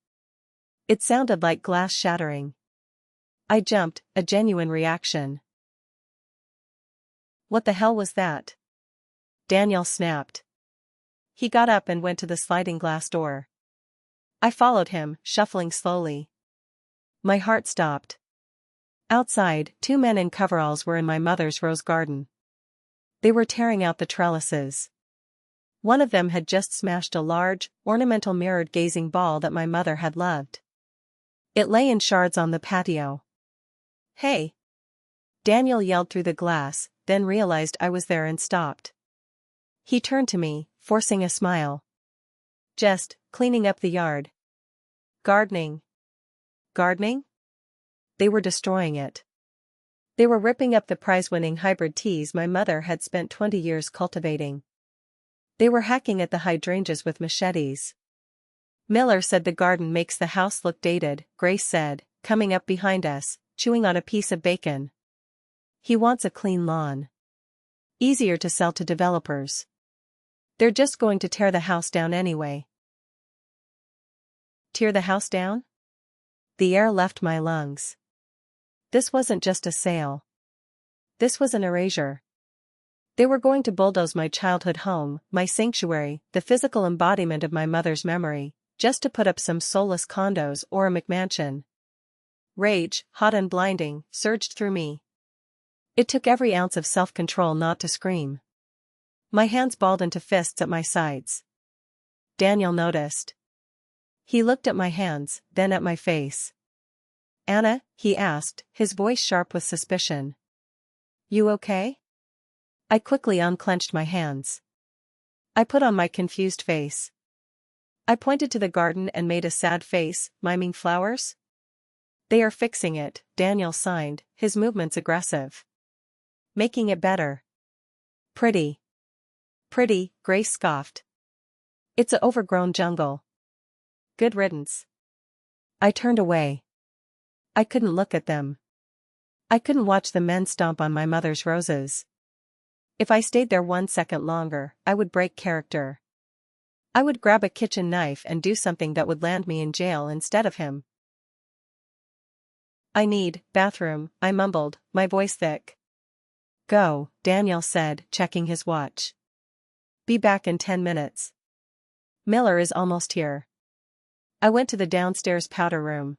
It sounded like glass shattering. I jumped, a genuine reaction. What the hell was that? Daniel snapped. He got up and went to the sliding glass door. I followed him, shuffling slowly. My heart stopped. Outside, 2 men in coveralls were in my mother's rose garden. They were tearing out the trellises. One of them had just smashed a large, ornamental mirrored gazing ball that my mother had loved. It lay in shards on the patio. Hey! Daniel yelled through the glass, then realized I was there and stopped. He turned to me, forcing a smile. Just, cleaning up the yard. Gardening. Gardening? They were destroying it. They were ripping up the prize-winning hybrid teas my mother had spent 20 years cultivating. They were hacking at the hydrangeas with machetes. Miller said the garden makes the house look dated, Grace said, coming up behind us, chewing on a piece of bacon. He wants a clean lawn. Easier to sell to developers. They're just going to tear the house down anyway. Tear the house down? The air left my lungs. This wasn't just a sale. This was an erasure. They were going to bulldoze my childhood home, my sanctuary, the physical embodiment of my mother's memory, just to put up some soulless condos or a McMansion. Rage, hot and blinding, surged through me. It took every ounce of self-control not to scream. My hands balled into fists at my sides. Daniel noticed. He looked at my hands, then at my face. Anna, he asked, his voice sharp with suspicion. You okay? I quickly unclenched my hands. I put on my confused face. I pointed to the garden and made a sad face, miming flowers. They are fixing it, Daniel signed, his movements aggressive. Making it better. Pretty. Pretty, Grace scoffed. It's a overgrown jungle. Good riddance. I turned away. I couldn't look at them. I couldn't watch the men stomp on my mother's roses. If I stayed there 1 second longer, I would break character. I would grab a kitchen knife and do something that would land me in jail instead of him. I need, bathroom, I mumbled, my voice thick. Go, Daniel said, checking his watch. Be back in 10 minutes. Miller is almost here. I went to the downstairs powder room.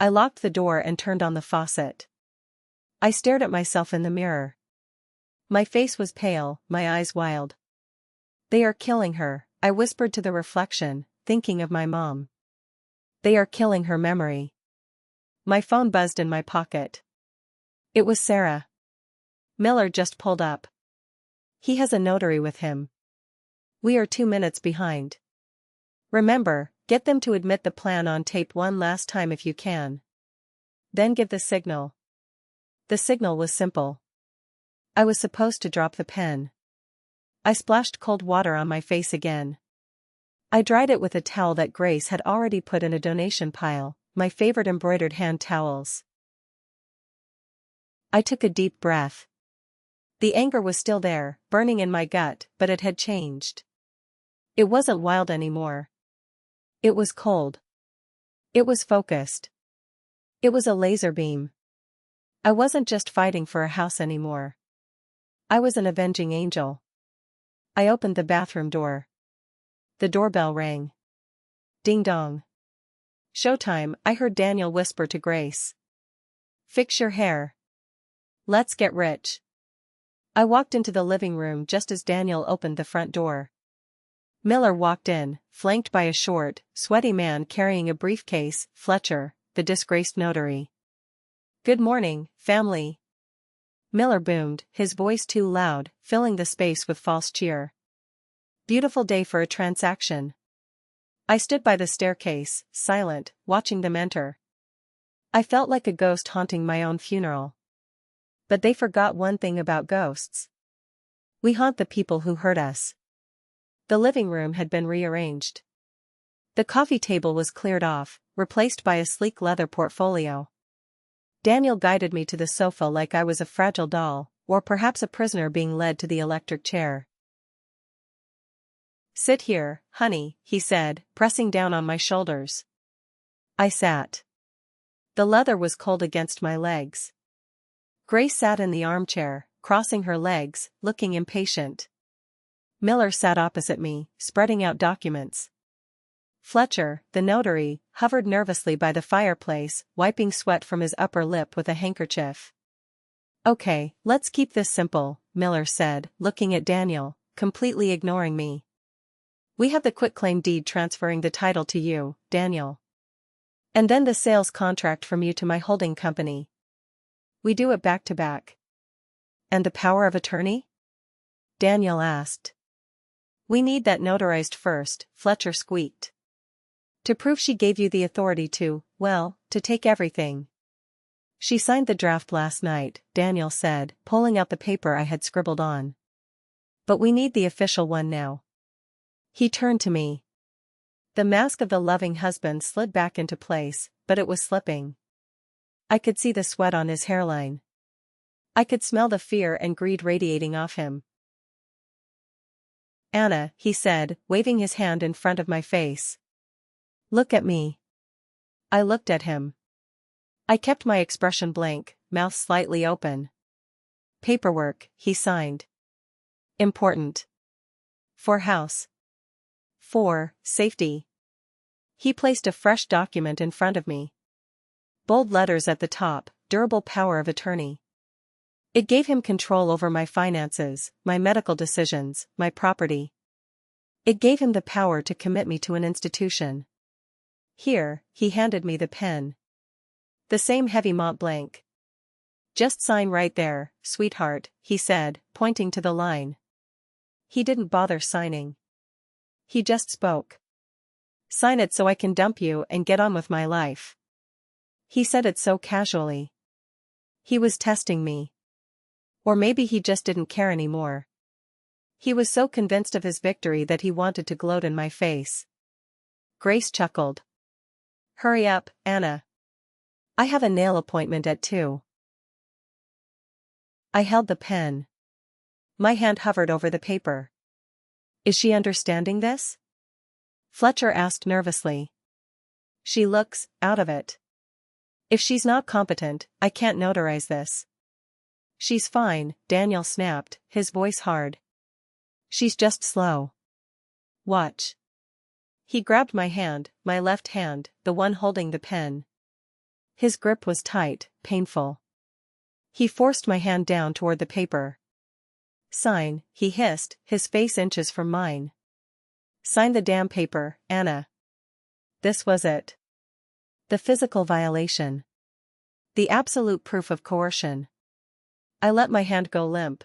I locked the door and turned on the faucet. I stared at myself in the mirror. My face was pale, my eyes wild. They are killing her, I whispered to the reflection, thinking of my mom. They are killing her memory. My phone buzzed in my pocket. It was Sarah. Miller just pulled up. He has a notary with him. We are 2 minutes behind. Remember, get them to admit the plan on tape one last time if you can. Then give the signal. The signal was simple. I was supposed to drop the pen. I splashed cold water on my face again. I dried it with a towel that Grace had already put in a donation pile, my favorite embroidered hand towels. I took a deep breath. The anger was still there, burning in my gut, but it had changed. It wasn't wild anymore. It was cold. It was focused. It was a laser beam. I wasn't just fighting for a house anymore. I was an avenging angel. I opened the bathroom door. The doorbell rang. Ding dong. Showtime, I heard Daniel whisper to Grace. Fix your hair. Let's get rich. I walked into the living room just as Daniel opened the front door. Miller walked in, flanked by a short, sweaty man carrying a briefcase, Fletcher, the disgraced notary. Good morning, family. Miller boomed, his voice too loud, filling the space with false cheer. Beautiful day for a transaction. I stood by the staircase, silent, watching them enter. I felt like a ghost haunting my own funeral. But they forgot one thing about ghosts. We haunt the people who hurt us. The living room had been rearranged. The coffee table was cleared off, replaced by a sleek leather portfolio. Daniel guided me to the sofa like I was a fragile doll, or perhaps a prisoner being led to the electric chair. Sit here, honey, he said, pressing down on my shoulders. I sat. The leather was cold against my legs. Grace sat in the armchair, crossing her legs, looking impatient. Miller sat opposite me, spreading out documents. Fletcher, the notary, hovered nervously by the fireplace, wiping sweat from his upper lip with a handkerchief. Okay, let's keep this simple, Miller said, looking at Daniel, completely ignoring me. We have the quitclaim deed transferring the title to you, Daniel. And then the sales contract from you to my holding company. We do it back to back. And the power of attorney? Daniel asked. We need that notarized first, Fletcher squeaked. To prove she gave you the authority to, well, to take everything. She signed the draft last night, Daniel said, pulling out the paper I had scribbled on. But we need the official one now. He turned to me. The mask of the loving husband slid back into place, but it was slipping. I could see the sweat on his hairline. I could smell the fear and greed radiating off him. Anna, he said, waving his hand in front of my face. Look at me. I looked at him. I kept my expression blank, mouth slightly open. Paperwork, he signed. Important. For house. For safety. He placed a fresh document in front of me. Bold letters at the top, durable power of attorney. It gave him control over my finances, my medical decisions, my property. It gave him the power to commit me to an institution. Here, he handed me the pen. The same heavy Mont Blanc. Just sign right there, sweetheart, he said, pointing to the line. He didn't bother signing. He just spoke. Sign it so I can dump you and get on with my life. He said it so casually. He was testing me. Or maybe he just didn't care anymore. He was so convinced of his victory that he wanted to gloat in my face. Grace chuckled. Hurry up, Anna. I have a nail appointment at 2. I held the pen. My hand hovered over the paper. Is she understanding this? Fletcher asked nervously. She looks out of it. If she's not competent, I can't notarize this. She's fine, Daniel snapped, his voice hard. She's just slow. Watch. He grabbed my hand, my left hand, the one holding the pen. His grip was tight, painful. He forced my hand down toward the paper. Sign, he hissed, his face inches from mine. Sign the damn paper, Anna. This was it. The physical violation. The absolute proof of coercion. I let my hand go limp.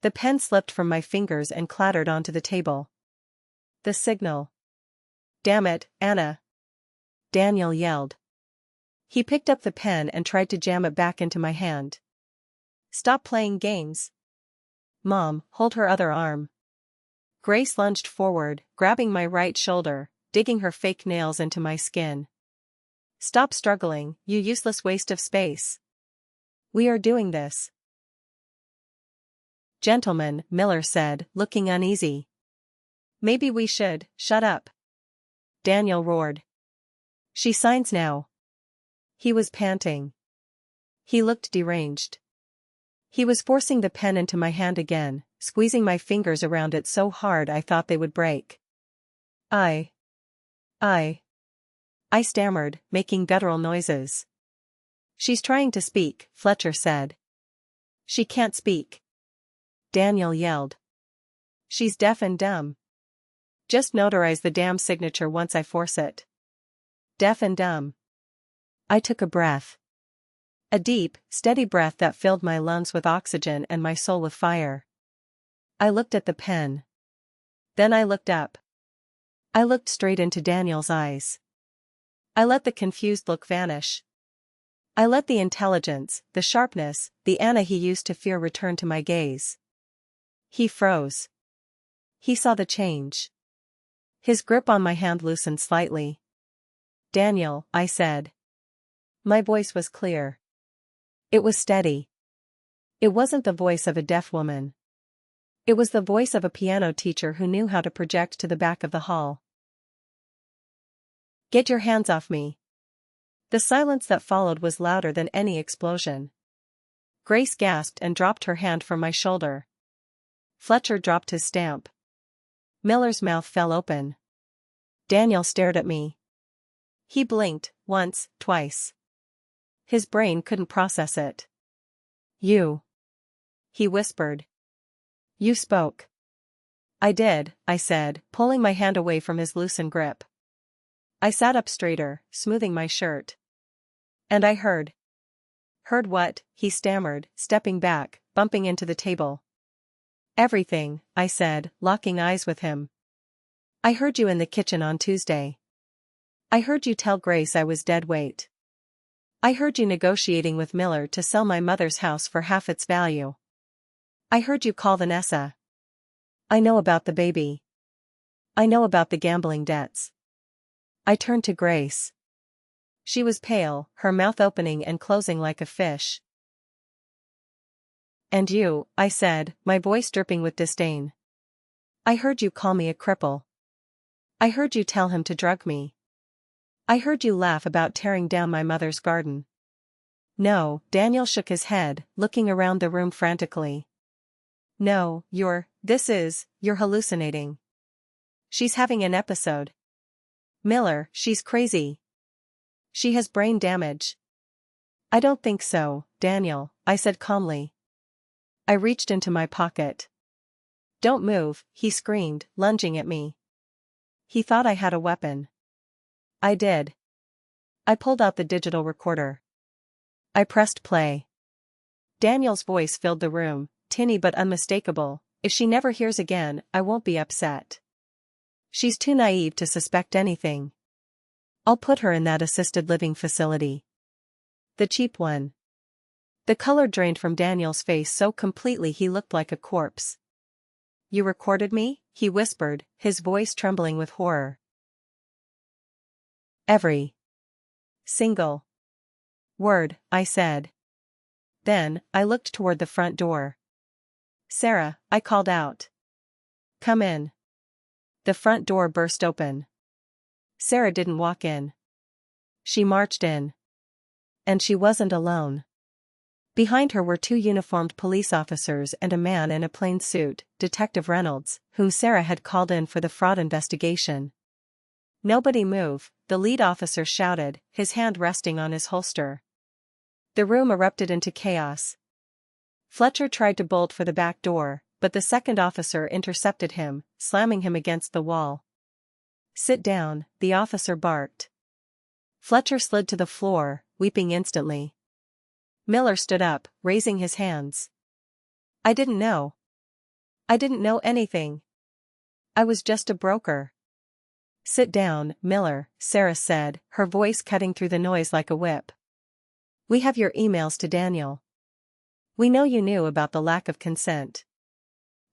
The pen slipped from my fingers and clattered onto the table. The signal. "Damn it, Anna!" Daniel yelled. He picked up the pen and tried to jam it back into my hand. "Stop playing games." "Mom, hold her other arm." Grace lunged forward, grabbing my right shoulder, digging her fake nails into my skin. "Stop struggling, you useless waste of space. We are doing this." "Gentlemen," Miller said, looking uneasy. "Maybe we should, shut up." Daniel roared. "She signs now." He was panting. He looked deranged. He was forcing the pen into my hand again, squeezing my fingers around it so hard I thought they would break. I stammered, making guttural noises. "She's trying to speak," Fletcher said. "She can't speak." Daniel yelled. "She's deaf and dumb. Just notarize the damn signature once I force it." Deaf and dumb. I took a breath. A deep, steady breath that filled my lungs with oxygen and my soul with fire. I looked at the pen. Then I looked up. I looked straight into Daniel's eyes. I let the confused look vanish. I let the intelligence, the sharpness, the Anna he used to fear return to my gaze. He froze. He saw the change. His grip on my hand loosened slightly. "Daniel," I said. My voice was clear. It was steady. It wasn't the voice of a deaf woman. It was the voice of a piano teacher who knew how to project to the back of the hall. "Get your hands off me." The silence that followed was louder than any explosion. Grace gasped and dropped her hand from my shoulder. Fletcher dropped his stamp. Miller's mouth fell open. Daniel stared at me. He blinked, once, twice. His brain couldn't process it. "You," he whispered. "You spoke." "I did," I said, pulling my hand away from his loosened grip. I sat up straighter, smoothing my shirt. "And I heard." "Heard what?" he stammered, stepping back, bumping into the table. "Everything," I said, locking eyes with him. "I heard you in the kitchen on Tuesday. I heard you tell Grace I was dead weight. I heard you negotiating with Miller to sell my mother's house for half its value. I heard you call Vanessa. I know about the baby. I know about the gambling debts." I turned to Grace. She was pale, her mouth opening and closing like a fish. "And you," I said, my voice dripping with disdain. "I heard you call me a cripple. I heard you tell him to drug me. I heard you laugh about tearing down my mother's garden." "No," Daniel shook his head, looking around the room frantically. "No, you're hallucinating. She's having an episode. Miller, she's crazy. She has brain damage." "I don't think so, Daniel," I said calmly. I reached into my pocket. "Don't move," he screamed, lunging at me. He thought I had a weapon. I did. I pulled out the digital recorder. I pressed play. Daniel's voice filled the room, tinny but unmistakable. "If she never hears again, I won't be upset. She's too naive to suspect anything. I'll put her in that assisted living facility. The cheap one." The color drained from Daniel's face so completely he looked like a corpse. "You recorded me?" he whispered, his voice trembling with horror. "Every single word," I said. Then, I looked toward the front door. "Sarah," I called out. "Come in." The front door burst open. Sarah didn't walk in. She marched in. And she wasn't alone. Behind her were two uniformed police officers and a man in a plain suit, Detective Reynolds, whom Sarah had called in for the fraud investigation. "Nobody move," the lead officer shouted, his hand resting on his holster. The room erupted into chaos. Fletcher tried to bolt for the back door, but the second officer intercepted him, slamming him against the wall. Sit down, the officer barked. Fletcher slid to the floor, weeping instantly. Miller stood up, raising his hands. I didn't know. I didn't know anything. I was just a broker. Sit down, Miller, Sarah said, her voice cutting through the noise like a whip. We have your emails to Daniel. We know you knew about the lack of consent.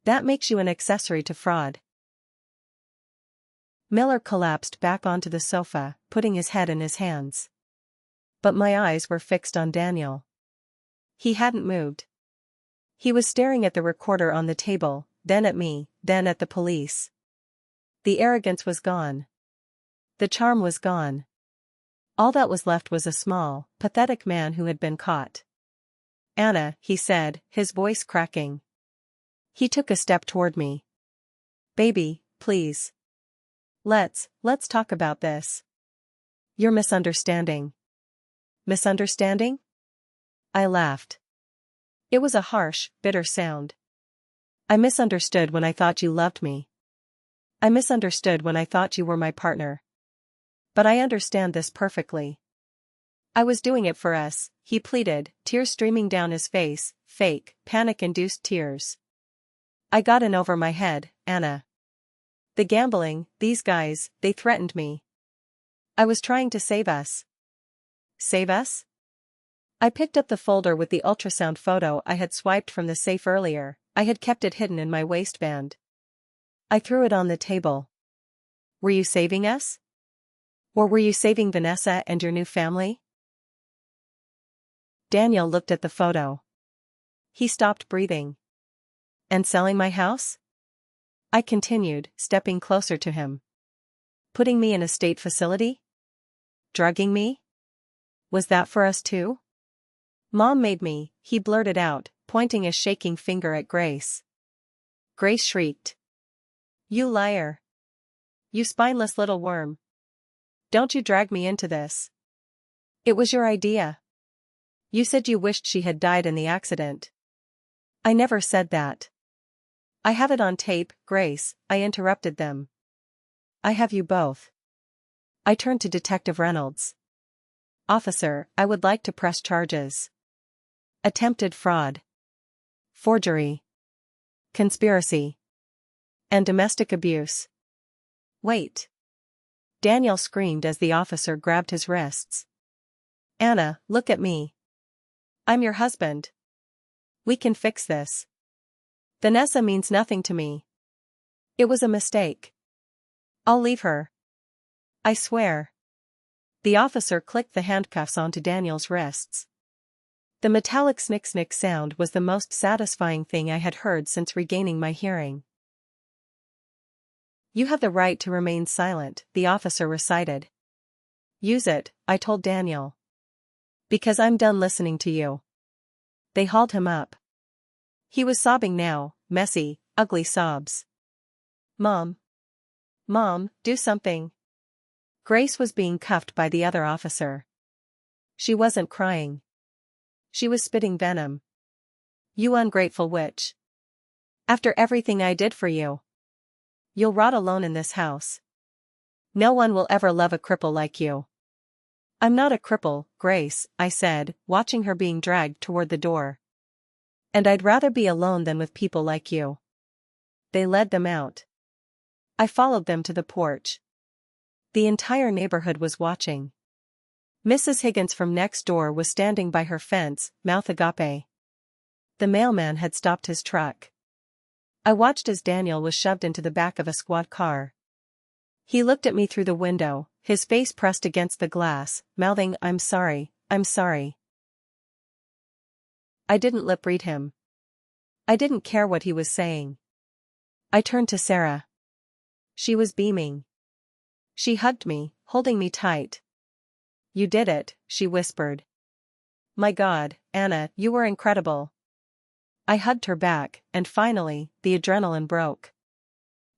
That makes you an accessory to fraud. Miller collapsed back onto the sofa, putting his head in his hands. But my eyes were fixed on Daniel. He hadn't moved. He was staring at the recorder on the table, then at me, then at the police. The arrogance was gone. The charm was gone. All that was left was a small, pathetic man who had been caught. Anna, he said, his voice cracking. He took a step toward me. Baby, please. Let's talk about this. You're misunderstanding. Misunderstanding? I laughed. It was a harsh, bitter sound. I misunderstood when I thought you loved me. I misunderstood when I thought you were my partner. But I understand this perfectly. I was doing it for us, he pleaded, tears streaming down his face, fake, panic-induced tears. I got in over my head, Anna. The gambling, these guys, they threatened me. I was trying to save us. Save us? I picked up the folder with the ultrasound photo I had swiped from the safe earlier. I had kept it hidden in my waistband. I threw it on the table. Were you saving us? Or were you saving Vanessa and your new family? Daniel looked at the photo. He stopped breathing. And selling my house? I continued, stepping closer to him. Putting me in a state facility? Drugging me? Was that for us too? Mom made me, he blurted out, pointing a shaking finger at Grace. Grace shrieked. You liar. You spineless little worm. Don't you drag me into this. It was your idea. You said you wished she had died in the accident. I never said that. I have it on tape, Grace, I interrupted them. I have you both. I turned to Detective Reynolds. Officer, I would like to press charges. Attempted fraud. Forgery. Conspiracy. And domestic abuse. Wait. Daniel screamed as the officer grabbed his wrists. Anna, look at me. I'm your husband. We can fix this. Vanessa means nothing to me. It was a mistake. I'll leave her. I swear. The officer clicked the handcuffs onto Daniel's wrists. The metallic snick-snick sound was the most satisfying thing I had heard since regaining my hearing. You have the right to remain silent, the officer recited. Use it, I told Daniel. Because I'm done listening to you. They hauled him up. He was sobbing now, messy, ugly sobs. Mom. Mom, do something. Grace was being cuffed by the other officer. She wasn't crying. She was spitting venom. You ungrateful witch. After everything I did for you. You'll rot alone in this house. No one will ever love a cripple like you. I'm not a cripple, Grace, I said, watching her being dragged toward the door. And I'd rather be alone than with people like you. They led them out. I followed them to the porch. The entire neighborhood was watching. Mrs. Higgins from next door was standing by her fence, mouth agape. The mailman had stopped his truck. I watched as Daniel was shoved into the back of a squad car. He looked at me through the window, his face pressed against the glass, mouthing, I'm sorry, I'm sorry. I didn't lip read him. I didn't care what he was saying. I turned to Sarah. She was beaming. She hugged me, holding me tight. You did it, she whispered. My God, Anna, you were incredible. I hugged her back, and finally, the adrenaline broke.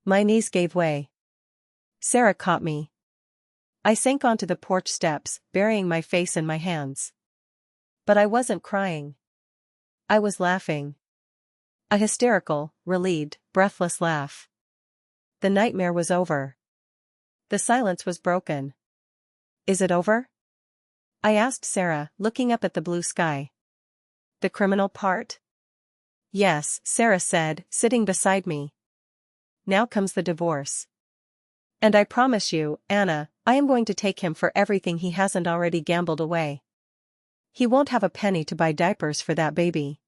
My knees gave way. Sarah caught me. I sank onto the porch steps, burying my face in my hands. But I wasn't crying. I was laughing. A hysterical, relieved, breathless laugh. The nightmare was over. The silence was broken. Is it over? I asked Sarah, looking up at the blue sky. The criminal part? Yes, Sarah said, sitting beside me. Now comes the divorce. And I promise you, Anna, I am going to take him for everything he hasn't already gambled away. He won't have a penny to buy diapers for that baby.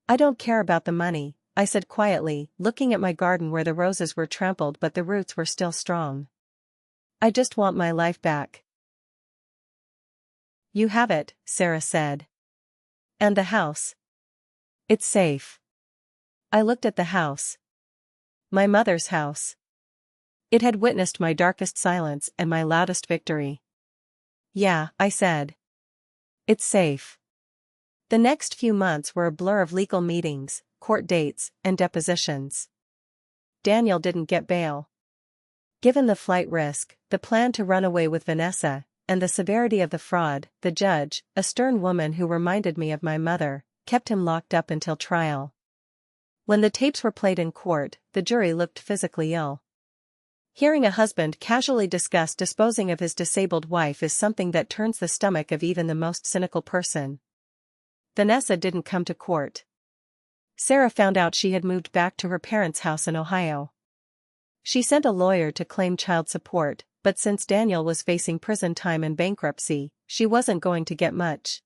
I don't care about the money, I said quietly, looking at my garden where the roses were trampled but the roots were still strong. I just want my life back. You have it, Sarah said. And the house? It's safe. I looked at the house. My mother's house. It had witnessed my darkest silence and my loudest victory. Yeah, I said. It's safe. The next few months were a blur of legal meetings, court dates, and depositions. Daniel didn't get bail. Given the flight risk, the plan to run away with Vanessa, and the severity of the fraud, the judge, a stern woman who reminded me of my mother, kept him locked up until trial. When the tapes were played in court, the jury looked physically ill. Hearing a husband casually discuss disposing of his disabled wife is something that turns the stomach of even the most cynical person. Vanessa didn't come to court. Sarah found out she had moved back to her parents' house in Ohio. She sent a lawyer to claim child support, but since Daniel was facing prison time and bankruptcy, she wasn't going to get much.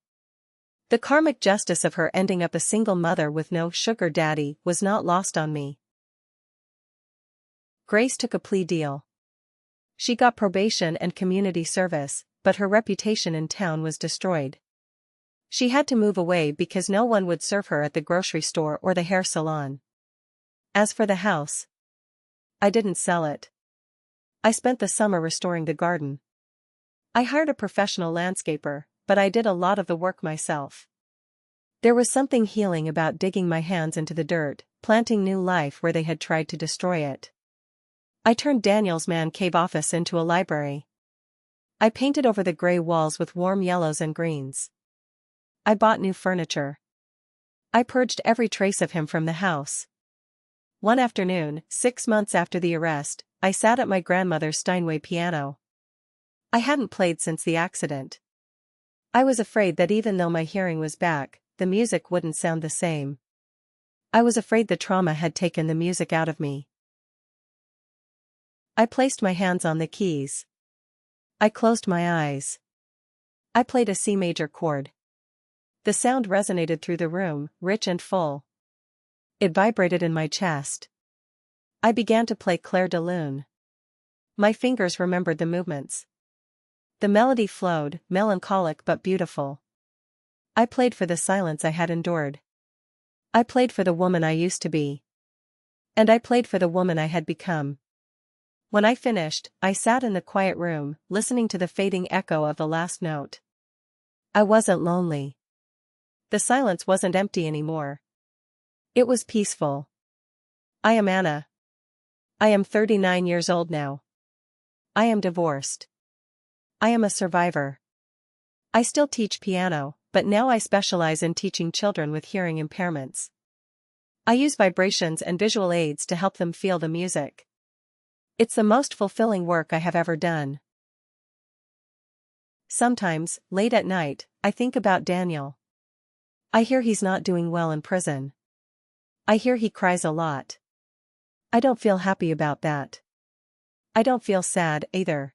The karmic justice of her ending up a single mother with no sugar daddy was not lost on me. Grace took a plea deal. She got probation and community service, but her reputation in town was destroyed. She had to move away because no one would serve her at the grocery store or the hair salon. As for the house, I didn't sell it. I spent the summer restoring the garden. I hired a professional landscaper, but I did a lot of the work myself. There was something healing about digging my hands into the dirt, planting new life where they had tried to destroy it. I turned Daniel's man cave office into a library. I painted over the gray walls with warm yellows and greens. I bought new furniture. I purged every trace of him from the house. One afternoon, 6 months after the arrest, I sat at my grandmother's Steinway piano. I hadn't played since the accident. I was afraid that even though my hearing was back, the music wouldn't sound the same. I was afraid the trauma had taken the music out of me. I placed my hands on the keys. I closed my eyes. I played a C major chord. The sound resonated through the room, rich and full. It vibrated in my chest. I began to play Clair de Lune. My fingers remembered the movements. The melody flowed, melancholic but beautiful. I played for the silence I had endured. I played for the woman I used to be. And I played for the woman I had become. When I finished, I sat in the quiet room, listening to the fading echo of the last note. I wasn't lonely. The silence wasn't empty anymore. It was peaceful. I am Anna. I am 39 years old now. I am divorced. I am a survivor. I still teach piano, but now I specialize in teaching children with hearing impairments. I use vibrations and visual aids to help them feel the music. It's the most fulfilling work I have ever done. Sometimes, late at night, I think about Daniel. I hear he's not doing well in prison. I hear he cries a lot. I don't feel happy about that. I don't feel sad either.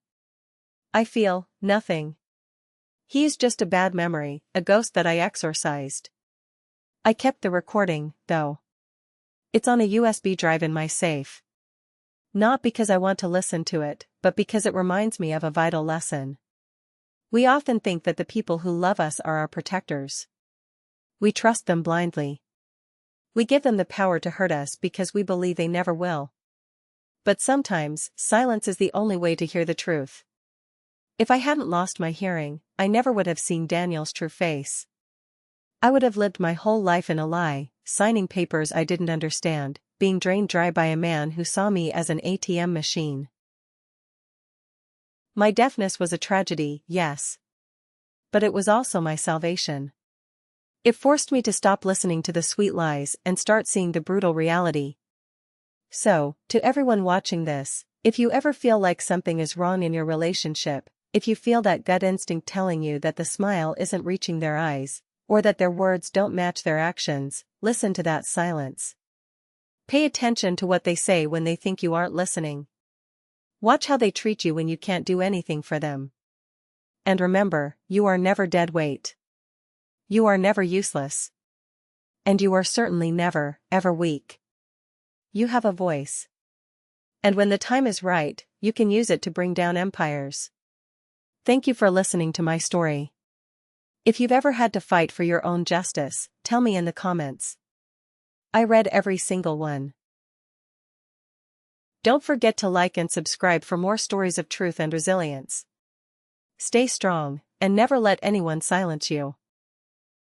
I feel nothing. He's just a bad memory, a ghost that I exorcised. I kept the recording, though. It's on a USB drive in my safe. Not because I want to listen to it, but because it reminds me of a vital lesson. We often think that the people who love us are our protectors. We trust them blindly. We give them the power to hurt us because we believe they never will. But sometimes, silence is the only way to hear the truth. If I hadn't lost my hearing, I never would have seen Daniel's true face. I would have lived my whole life in a lie, signing papers I didn't understand, being drained dry by a man who saw me as an ATM machine. My deafness was a tragedy, yes. But it was also my salvation. It forced me to stop listening to the sweet lies and start seeing the brutal reality. So, to everyone watching this, If you ever feel like something is wrong in your relationship, if you feel that gut instinct telling you that the smile isn't reaching their eyes, or that their words don't match their actions, listen to that silence. Pay attention to what they say when they think you aren't listening. Watch how they treat you when you can't do anything for them. And remember, you are never dead weight. You are never useless. And you are certainly never, ever weak. You have a voice. And when the time is right, you can use it to bring down empires. Thank you for listening to my story. If you've ever had to fight for your own justice, tell me in the comments. I read every single one. Don't forget to like and subscribe for more stories of truth and resilience. Stay strong, and never let anyone silence you.